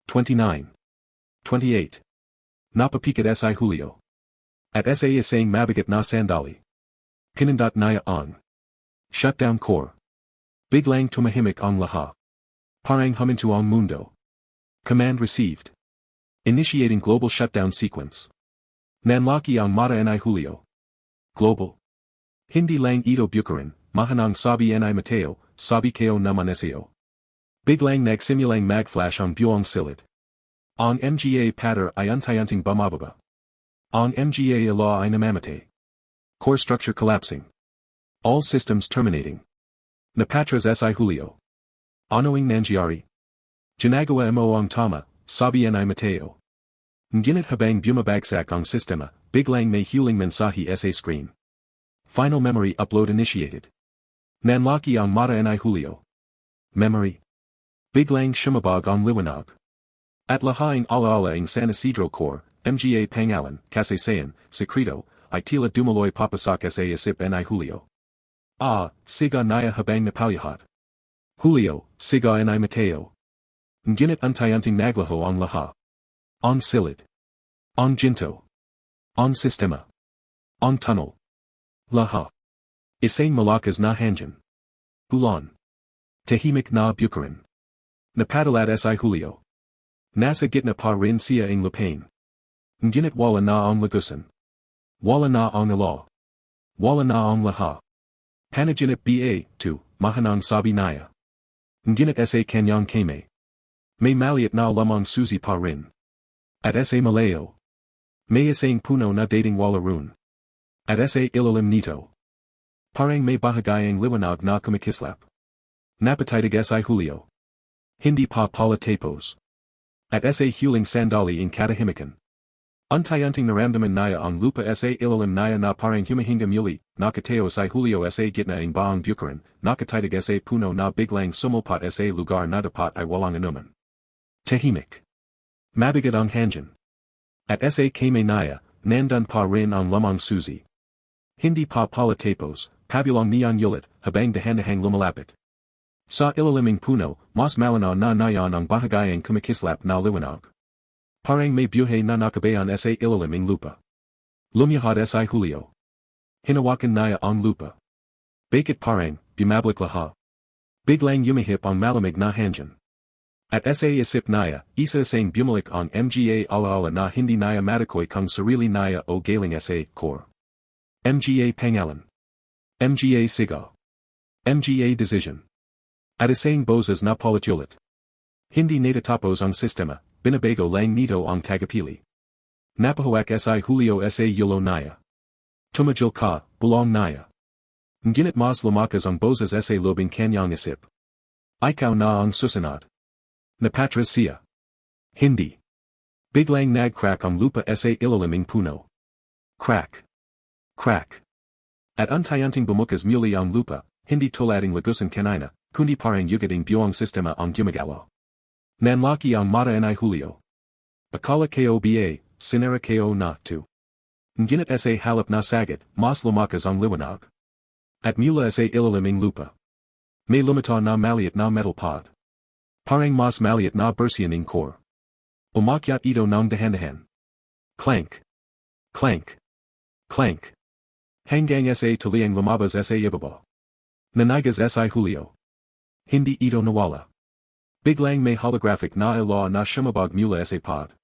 29. 28. Napapikat si Julio. At sa isang mabigat na sandali. Pinindot niya ang shutdown core. Biglang tumahimik ang lahat. Parang huminto ang mundo. Command received. Initiating global shutdown sequence. Nanlaki ang mata ni Julio. Global. Hindi lang ito bukarin, mahanang sabi ni Mateo, sabi ko naman SEO. Biglang nagsimulang mag-flash ang buong silid. Ang mga pattern ay unti-unting bumababa. Ang mga law ay namamatay. Core structure collapsing. All systems terminating. Napatras si Julio. Anoing nangyari? Ginagawa mo ang tama, sabi ni Mateo. Ngunit habang bumabagsak ang sistema, biglang may huling mensahe sa screen. Final memory upload initiated. Nanlaki ang mata ni Julio. Memory. Biglang shumabog ang liwanag. At lahaing alaala ang San Isidro Core, mga pangalan, kasasayan, sekreto, ay tila dumaloy papasak sa isip ni Julio. Siga niya habang napalyahat. Julio, siga ni Mateo. Ngunit unti-unting naglaho ang lahat. On silid. On ginto. On sistema. On tunnel. Lahat. Isang malakas na hangin. Ulan. Tahimik na bukarin. Napadalat si Julio. Nasa gitna pa rin siya ang lupain. Ngunit wala na ang lagusan. Wala na ang law. Wala na ang lahat. Panaginip ba, 2, mahanang sabi niya. Ngunit sa kanyang kame. May maliit na lamang susi pa rin. At sa malayo. May isang puno na dating wala run. At sa ilalim nito. Parang may bahagayang liwanag na kumikislap. Napatitig si Julio. Hindi pa pala tapos. At sa huling sandali in katahimikan. Unti-unting naramdaman niya ang lupa sa ilalim niya na parang humahinga muli, nakatago si Julio sa gitna ng baang bukaran, nakatitig sa puno na biglang sumulpat sa lugar na dapat ay walang anuman. Tahimik. Mabigat ang hangin. At sa kame niya, nandun pa rin ang lamang susi. Hindi pa pala tapos, pabulang niyan ulit, habang dahan-dahang lumalapit. Sa ilaliming puno, mas malinaw na nayan ang bahagayang kumikislap na liwanag. Parang may buhay na nakabayan sa ilaliming lupa. Lumiyahad si Julio. Hinawakan niya ang lupa. Bakit parang, bumablik lahat. Biglang yumihip ang malamig na hangin. At sa isip niya, isa isang bumalik ang mga alaala na hindi niya matakoy kung sarili niya o galing sa core. Mga pangalan. Mga sigaw. Mga decision. At isang boses na paulit-ulit. Hindi natatapos ang sistema, binabago lang nito ang tagapili. Napahuwak si Julio sa yulo niya. Tumajil ka, bulong niya. Ngunit mas lumakas ang boses sa lobing kanyang isip. Ikaw na ang susunod. Napatras siya. Hindi. Biglang nag-crack ang lupa sa ilaliming puno. Crack. Crack. At unti-unting bumukas muli ang lupa, hindi tulading lagusan kanina, kundi parang yugating buong sistema ang gumagawa. Nanlaki ang mata ni Julio. Akala ko ba, sinara ko na 2. Ngunit sa halap na sagat, mas lumakas ang liwanag. At mula sa ilaliming lupa. May lumitaw na maliit na metal pod. Parang mas maliit na bersianing core. Umakyat ito ng dahan-dahan. Clank. Clank. Clank. Hanggang sa tuliang lumabas sa ibaba. Nanigas si Julio. Hindi ito nawala. Biglang may holographic na ilaw na shumabog mula sa pod.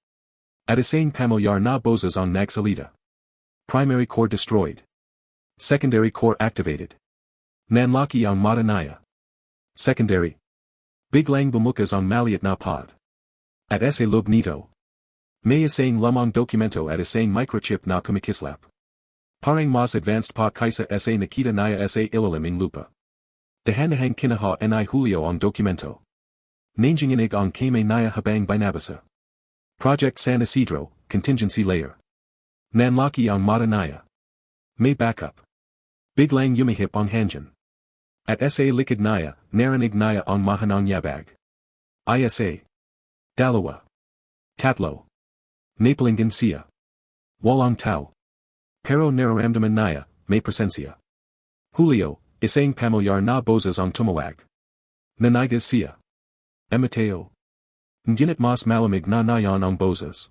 At isang pamilyar na boses ang nagsalita. Primary core destroyed. Secondary core activated. Nanlaki ang mata niya. Secondary. Biglang bumukas ang maliit na pod. At sa loob nito. May isang lamang dokumento at isang microchip na kumikislap. Parang mas advanced pa kaysa sa nakita niya sa ilaliming lupa. Dahan-dahang kinaha ni Julio ang dokumento. Nanginginig ang kame niya habang binabasa. Project San Isidro, Contingency Layer. Nanlaki ang mata niya. May backup. Biglang yumihip ang hangin. At sa likod niya, narinig niya ang mahanang yabag. Isa. Dalawa. Tatlo. Napalingan siya. Walang tao. Pero nararamdaman naya, may presensya. Julio, isang pamilyar na boses ang tumawag. Nanigas siya. Mateo. Ngunit mas malamig na nayon ang boses.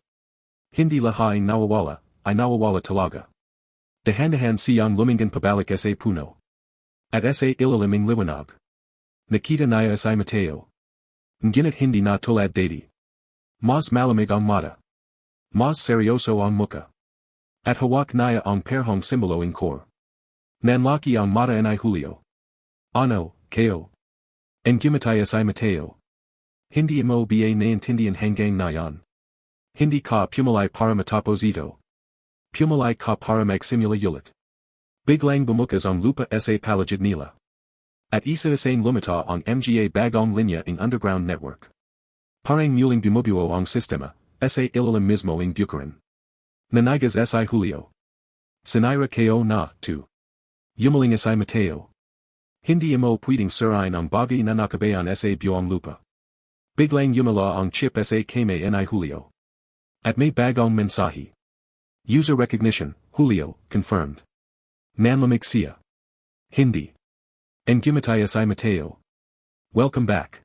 Hindi lahaing nawawala, ay nawawala talaga. Dahan-dahan siyang lumingan pabalik sa puno. At sa ilaliming liwanag. Nakita niya si Mateo. Ngunit hindi na tulad dati. Mas malamig ang mata. Mas seryoso ang muka. At hawak niya ang perhong simbolo ng kor. Nanlaki ang mata ni Julio. Ano, kayo? Gumataya si Mateo. Hindi mo ba naintindihan hanggang nayon. Hindi ka pumalay para matapos ito. Pumalay ka para magsimula ulit. Biglang bumukas ang lupa sa palagid nila. At isa isang lumita ang mga bagong linya ng underground network. Parang muling bumubuo ang sistema, sa ilalim mismo ng bukirin. Nanigas si Julio. Sinira kayo na, tu. Yumaling si Mateo. Hindi mo pwedeng sirain ang bagay na nakabayan sa buong lupa. Biglang yumala ang chip sa kame ni Julio. At may bagong mensahe. User recognition, Julio, confirmed. Nanlamig siya. Hindi. Gumataya si Mateo. Welcome back.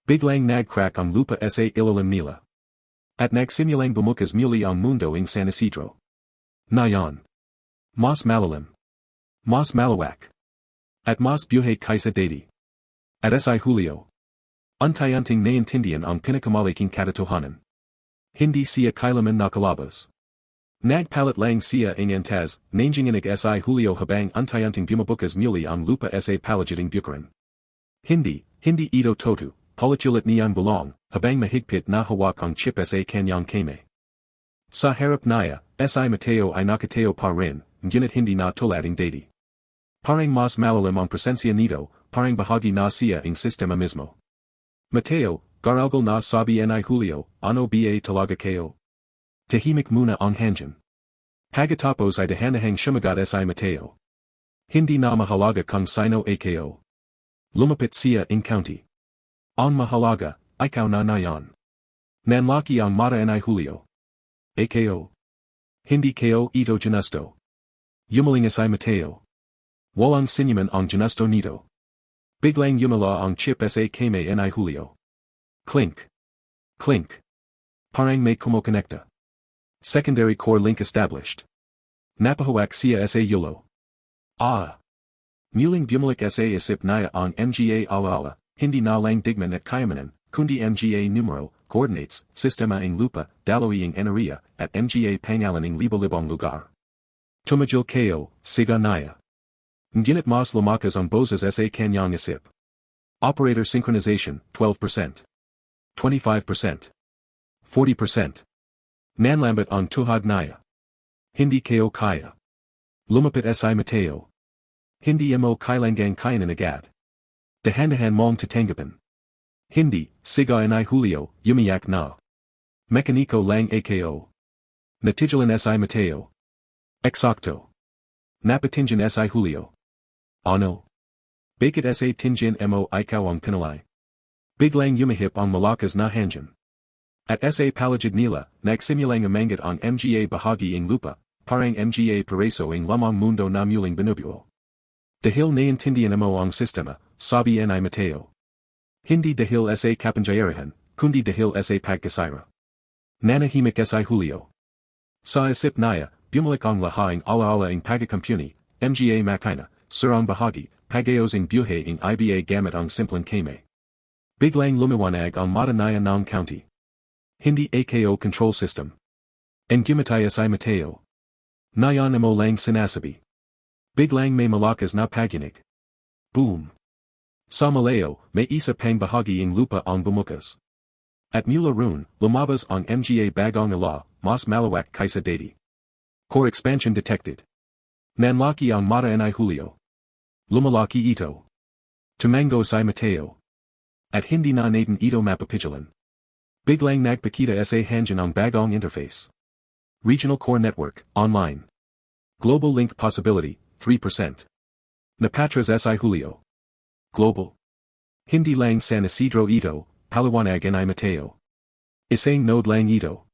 Biglang nagcrack ang lupa sa ilalim nila. At nagsimulang bumukas muli ang mundo ng San Isidro. Nayon. Mas malalim. Mas malawak. At mas buhay kaysa dati. At si Julio. Untayanting naintindihan ang pinakamalaking katotohanan. Hindi siya kailaman nakalabas. Nagpalit lang siya ng antas, nanginginig si Julio habang untayanting bumabukas muli ang lupa sa palagid ng bukirin. Hindi ito toto. Palitulot niyang bulong, habang mahigpit na hawak ang chip sa kanyang kame. Sa harap niya, si Mateo ay nakatayo pa rin, ngunit hindi na tulad ng dati. Parang mas malalim ang presensya nito, parang bahagi na siya ng sistema mismo. Mateo, garaugal na sabi ni Julio, ano ba talaga kayo? Tahimik muna ang hangin. Pagkatapos ay dahan-dahang sumagat si Mateo. Hindi na mahalaga kung sino kayo. Lumapit siya ng county. Ang mahalaga, ikaw na nayon. Nanlaki ang mata ni Julio. Kayo. Hindi kayo ito ginusto. Yumaling si Mateo. Walang sinuman ang ginusto nito. Biglang yumala ang chip sa kame ni Julio. Clink. Clink. Parang may kumokonekta. Secondary core link established. Napahawak siya sa yulo. Muling bumalik sa isip niya ang mga alaala. Hindi na lang digman at kayamanan, kundi mga numero, coordinates, sistema ng lupa, daloy ng enerhiya, at mga pangalan ng libo-libong lugar. Tumajil kayo, siga naya. Ngunit mas lumakas ang boses sa kanyang isip. Operator synchronization, 12%. 25%. 40%. Nanlambat ang tuhad naya. Hindi kayo kaya. Lumapit si Mateo. Hindi mo kailangang kayanan agad. Dahan-dahan mong tatanggapin. Hindi, siga ni Julio, umiyak na. Mekaniko lang ako. Natigilan si Mateo. Eksakto. Napatingin si Julio. Ano? Bakit sa tingin mo ikaw ang pinalay? Biglang umihip ang malakas na hangin. At sa palagid nila, nagsimulang umangat ang mga bahagi ng lupa, parang mga pareso ng lamang mundo na muling binubuo. Dahil naintindihan mo ang sistema, sabi ni Mateo. Hindi dahil sa kapangyarihan, kundi dahil sa pagkasira. Nanahimik si Julio. Sa isip niya, bumalik ang lahaing alaala ng pagkakampuni, mga makina, sirang bahagi, pag-ayos ng buhay ng iba gamit ang simpleng kame. Biglang lumiwanag ang mata niya ng county. Hindi ako control system. Gumataya si Mateo. Nayon mo lang sinasabi. Biglang may malakas na paginig. Boom. Sa malayo, may isa pang bahagi ng lupa ang bumukas. At mula roon, lumabas ang mga bagong ala, mas malawak kaysa dati. Core expansion detected. Nanlaki ang mata ni Julio. Lumalaki ito. Tumango si Mateo. At hindi na natin ito mapapigilan. Biglang nagpakita sa hangin ang bagong interface. Regional Core Network, online. Global Link Possibility, 3%. Napatras si Julio. Global. Hindi lang San Isidro ito, paliwanag ni Mateo. Isang node lang ito.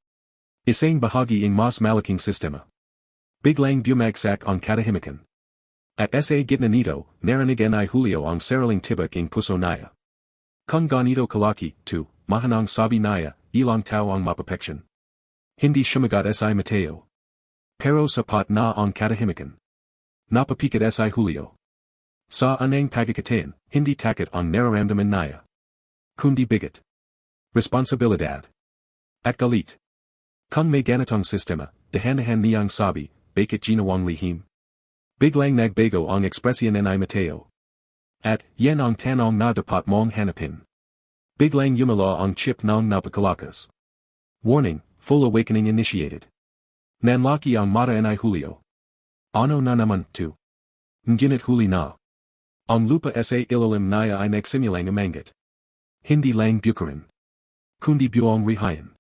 Isang bahagi ng mas malaking sistema. Biglang bumagsak ang katahimikan. At sa gitna nito, narinig ni Julio ang saraling tibak ng puso niya. Kung ganito kalaki, mahanang sabi niya, ilang tao ang mapapeksyon. Hindi sumagot si Mateo. Pero sapat na ang katahimikan. Napapikit si Julio. Sa anang pagkakatain, hindi takot ang nararamdaman niya. Kundi bigat. Responsibilidad. At galit. Kung may ganitong sistema, dahan-dahan niyang sabi, bakit ginawang lihim? Biglang nagbago ang ekspresyon ni Mateo. At, yan ang tanong na dapat mong hanapin. Biglang yumala ang chip ng napakalakas. Warning, full awakening initiated. Nanlaki ang mata ni Julio. Ano na naman, Nginit huli na. Ang lupa sa ilalim niya ay nagsimulang umangat. Hindi lang bukarin. Kundi buong rihayan.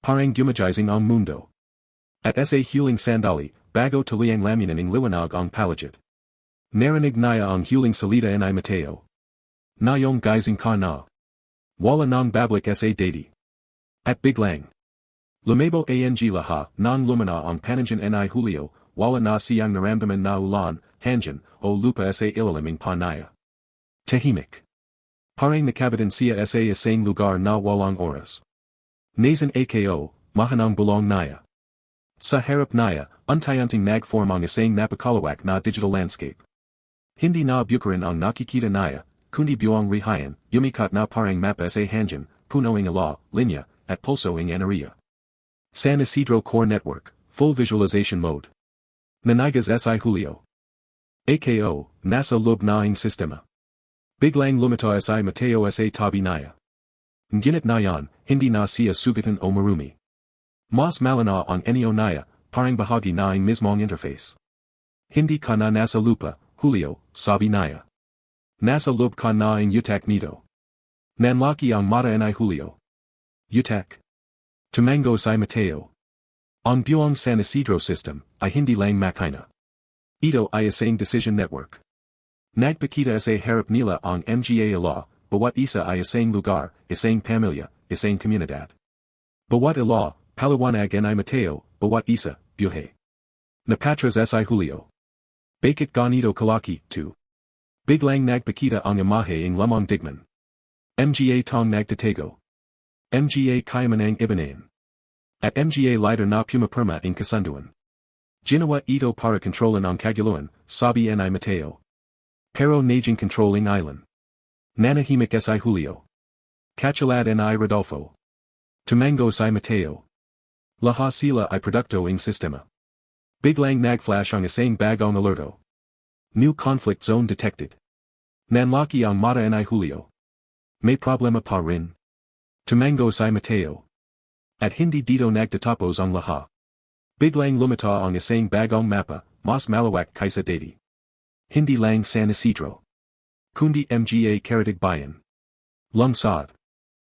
Parang gumagizing ang mundo. At sa huling sandali, bago tuluyang lamunan ng liwanag ang paligid. Narinig niya ang huling salita ni Mateo. Nayong gizing ka na. Wala nang bablik sa deity. At biglang. Lumabo ang lahat nang lumana ang pananjan ni Julio, wala na siyang naramdaman na ulan, hangin, o lupa sa ilalim pa niya. Tahimik. Parang nakabitin siya sa isang lugar na walang oras. Nazan ako, mahanang bulong niya. Sa harap niya, untayanting nagform ang isang napakalawak na digital landscape. Hindi na bukarin ang nakikita niya, kundi buong rihayan, yumikat na parang mapa sa hangin, puno ng ala, linya, at pulso ng enerhiya. San Isidro Core Network, Full Visualization Mode. Nanigas si Julio. Ako, nasa loob na ang sistema. Biglang lumitaw si Mateo sa tabi niya. Nginit na yan, hindi na siya sugatan o marumi. Mas malana ang enyo niya, parang bahagi na ang mismong interface. Hindi ka na nasa lupa, Julio, sabi niya. Nasa loob ka na ang utak nito. Nanlaki ang mata ni Julio. Utak. Tumango si Mateo. Ang buong San Isidro system, ay hindi lang makina. Ito ay isang decision network. Nagpakita sa harap nila ang mga law, bawat isa ay isang lugar, isang pamilya, isang komunidad. Bawat law, paliwanag ni Mateo, bawat isa, buhay. Napatras si Julio. Bakit ganito kalaki, Biglang nagpakita ang imahe ng lamang digman. Mga tong nagtatago. Mga kayaman ang ibanain. At mga lighter na pumapirma ang kasunduan. Ginawa ito para kontrolan ang kaguluhan, sabi ni Mateo. Pero naging controlling island. Nanahimik si Julio. Katulad ni Rodolfo. Tumango si Mateo. Lahat sila ay produkto ng sistema. Biglang nagflash ang isang bagong alerto. New conflict zone detected. Nanlaki ang mata ni Julio. May problema pa rin. Tumango si Mateo. At hindi dito nagtatapos ang lahat. Biglang lumita ang isang bagong mapa, mas malawak kaysa dati. Hindi lang San Isidro. Kundi mga Karatigbayan. Lungsod.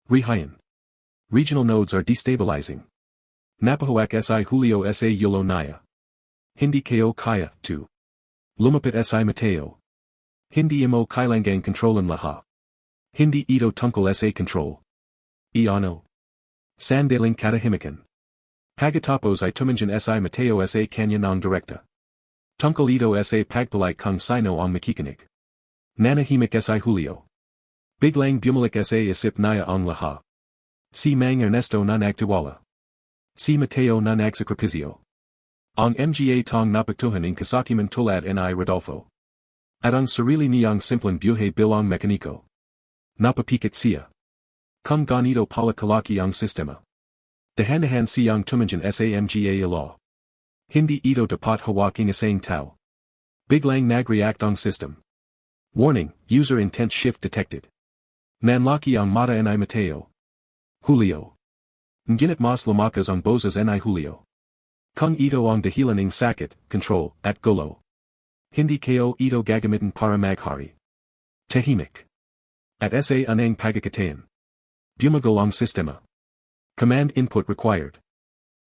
Rihayan. Regional nodes are destabilizing. Napahawak si Julio sa yulo niya. Hindi kayo kaya, Lumapit si Mateo. Hindi mo kailangang kontrolan lahat. Hindi ito tungkol sa control. Iano. Sandaling katahimikan. Pagkatapos ay tumanjan si Mateo sa kanya ng direkta. Tungkol ito sa pagpalay kung sino ang makikinig. Nanahimik si Julio. Biglang bumalik sa isip niya ang lahat. Si Mang Ernesto na nagtiwala. Si Mateo na nagsakripisyo. Ang mga tong napagtuhan ng kasakiman tulad ni Rodolfo. At ang sarili niyang simpleng buhay bilang mekaniko. Napapikit siya. Kung ganito pala kalaki ang sistema. Dahan-dahan siyang tumanjan sa mga law. Hindi ito dapat hawaking isang tao. Biglang nag-react ang system. Warning, user intent shift detected. Nanlaki ang mata ni Mateo. Julio. Nginit mas lumakas ang boses ni Julio. Kung ito ang dahilan ng sakit, control, at gulo. Hindi kayo ito gagamitin para maghari. Tahimik. At sa anang pagkakatain. Bumagal ang sistema. Command input required.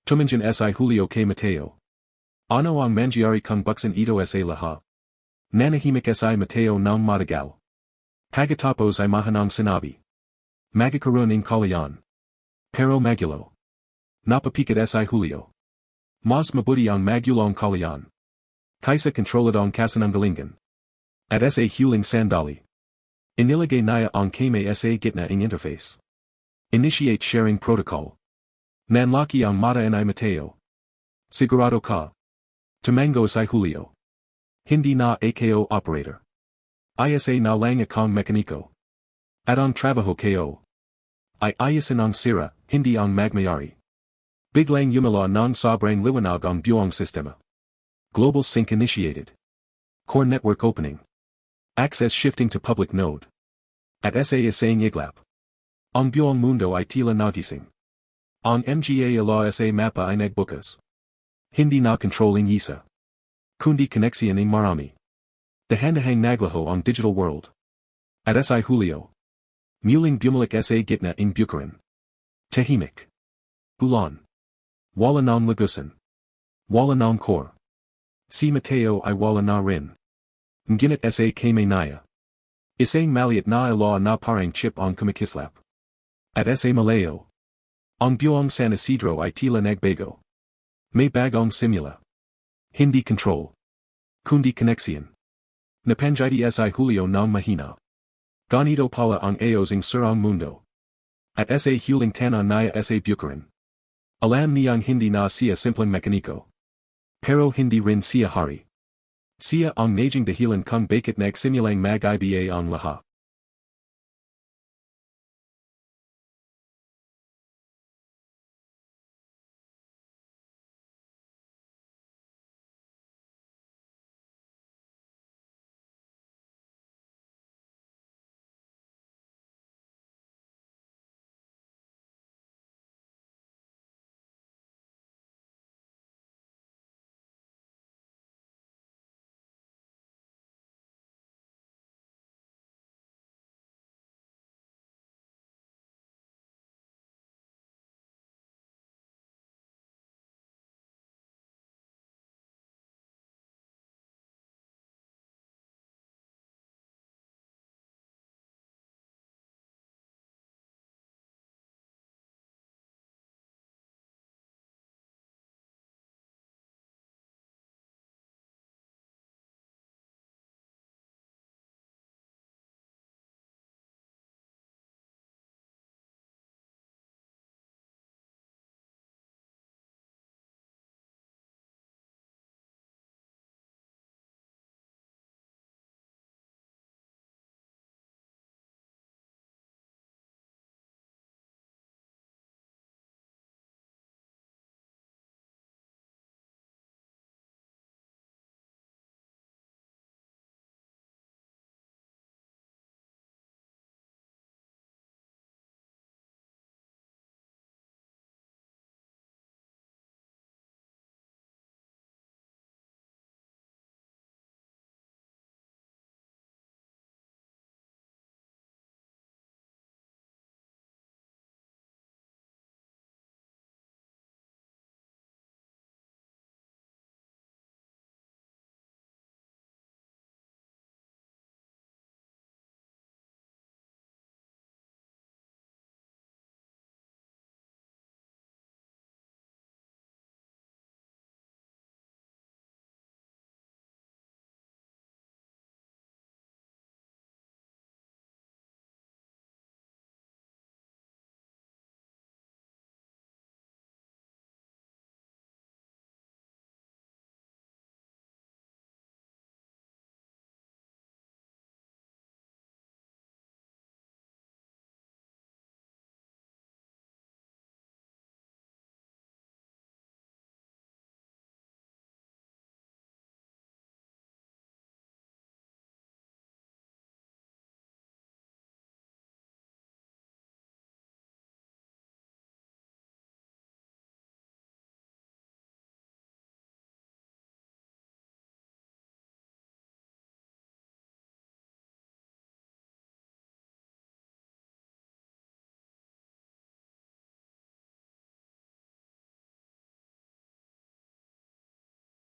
Tumanjan si Julio kay Mateo. Ano ang mangyari kung buksan ito sa lahat? Nanahimik si Mateo ng matagal. Pagkatapos ay mahanang sinabi. Magkakaroon ng kalayan. Pero magulo. Napapikit si Julio. Mas mabuti ang magulong kalian. Kaysa kontroladong kasananggalingan. At sa huling sandali. Inilagay niya ang kame sa gitna ng interface. Initiate sharing protocol. Nanlaki ang mata ni Mateo. Sigurado ka. Tumango si Julio. Hindi na ako operator. Isa na lang akong mekaniko. At ang trabaho ko. Ay ayasin ang sira, hindi ang magmayari. Biglang yumala ng sobrang liwanag ang buong sistema. Global sync initiated. Core network opening. Access shifting to public node. At sa isang iglap. Ang buong mundo ay tila nagising. Ang mga ala sa mapa ay nagbukas. Hindi na controlling isa. Kundi koneksyon ng marami. Handang naglaho ang digital world. At si Julio. Muling bumalik sa gitna ng bukaran. Tahimik. Ulan. Wala ng lagusan. Wala ng core. Si Mateo ay wala na rin. Nginit sa kame niya. Isang maliit na ala na parang chip ang kumikislap. At sa Malayo. Ang buong San Isidro ay tila nagbago. May bagong simula. Hindi control. Kundi koneksyon. Napanjiti si Julio ng mahina. Ganito pala ang ayos ng sirang mundo. At sa huling tanan niya sa bukaran. Alam niyang hindi na siya simpleng mekaniko. Pero hindi rin siya hari. Siya ang naging dahilan kung bakit nagsimulang mag-iba ang lahat.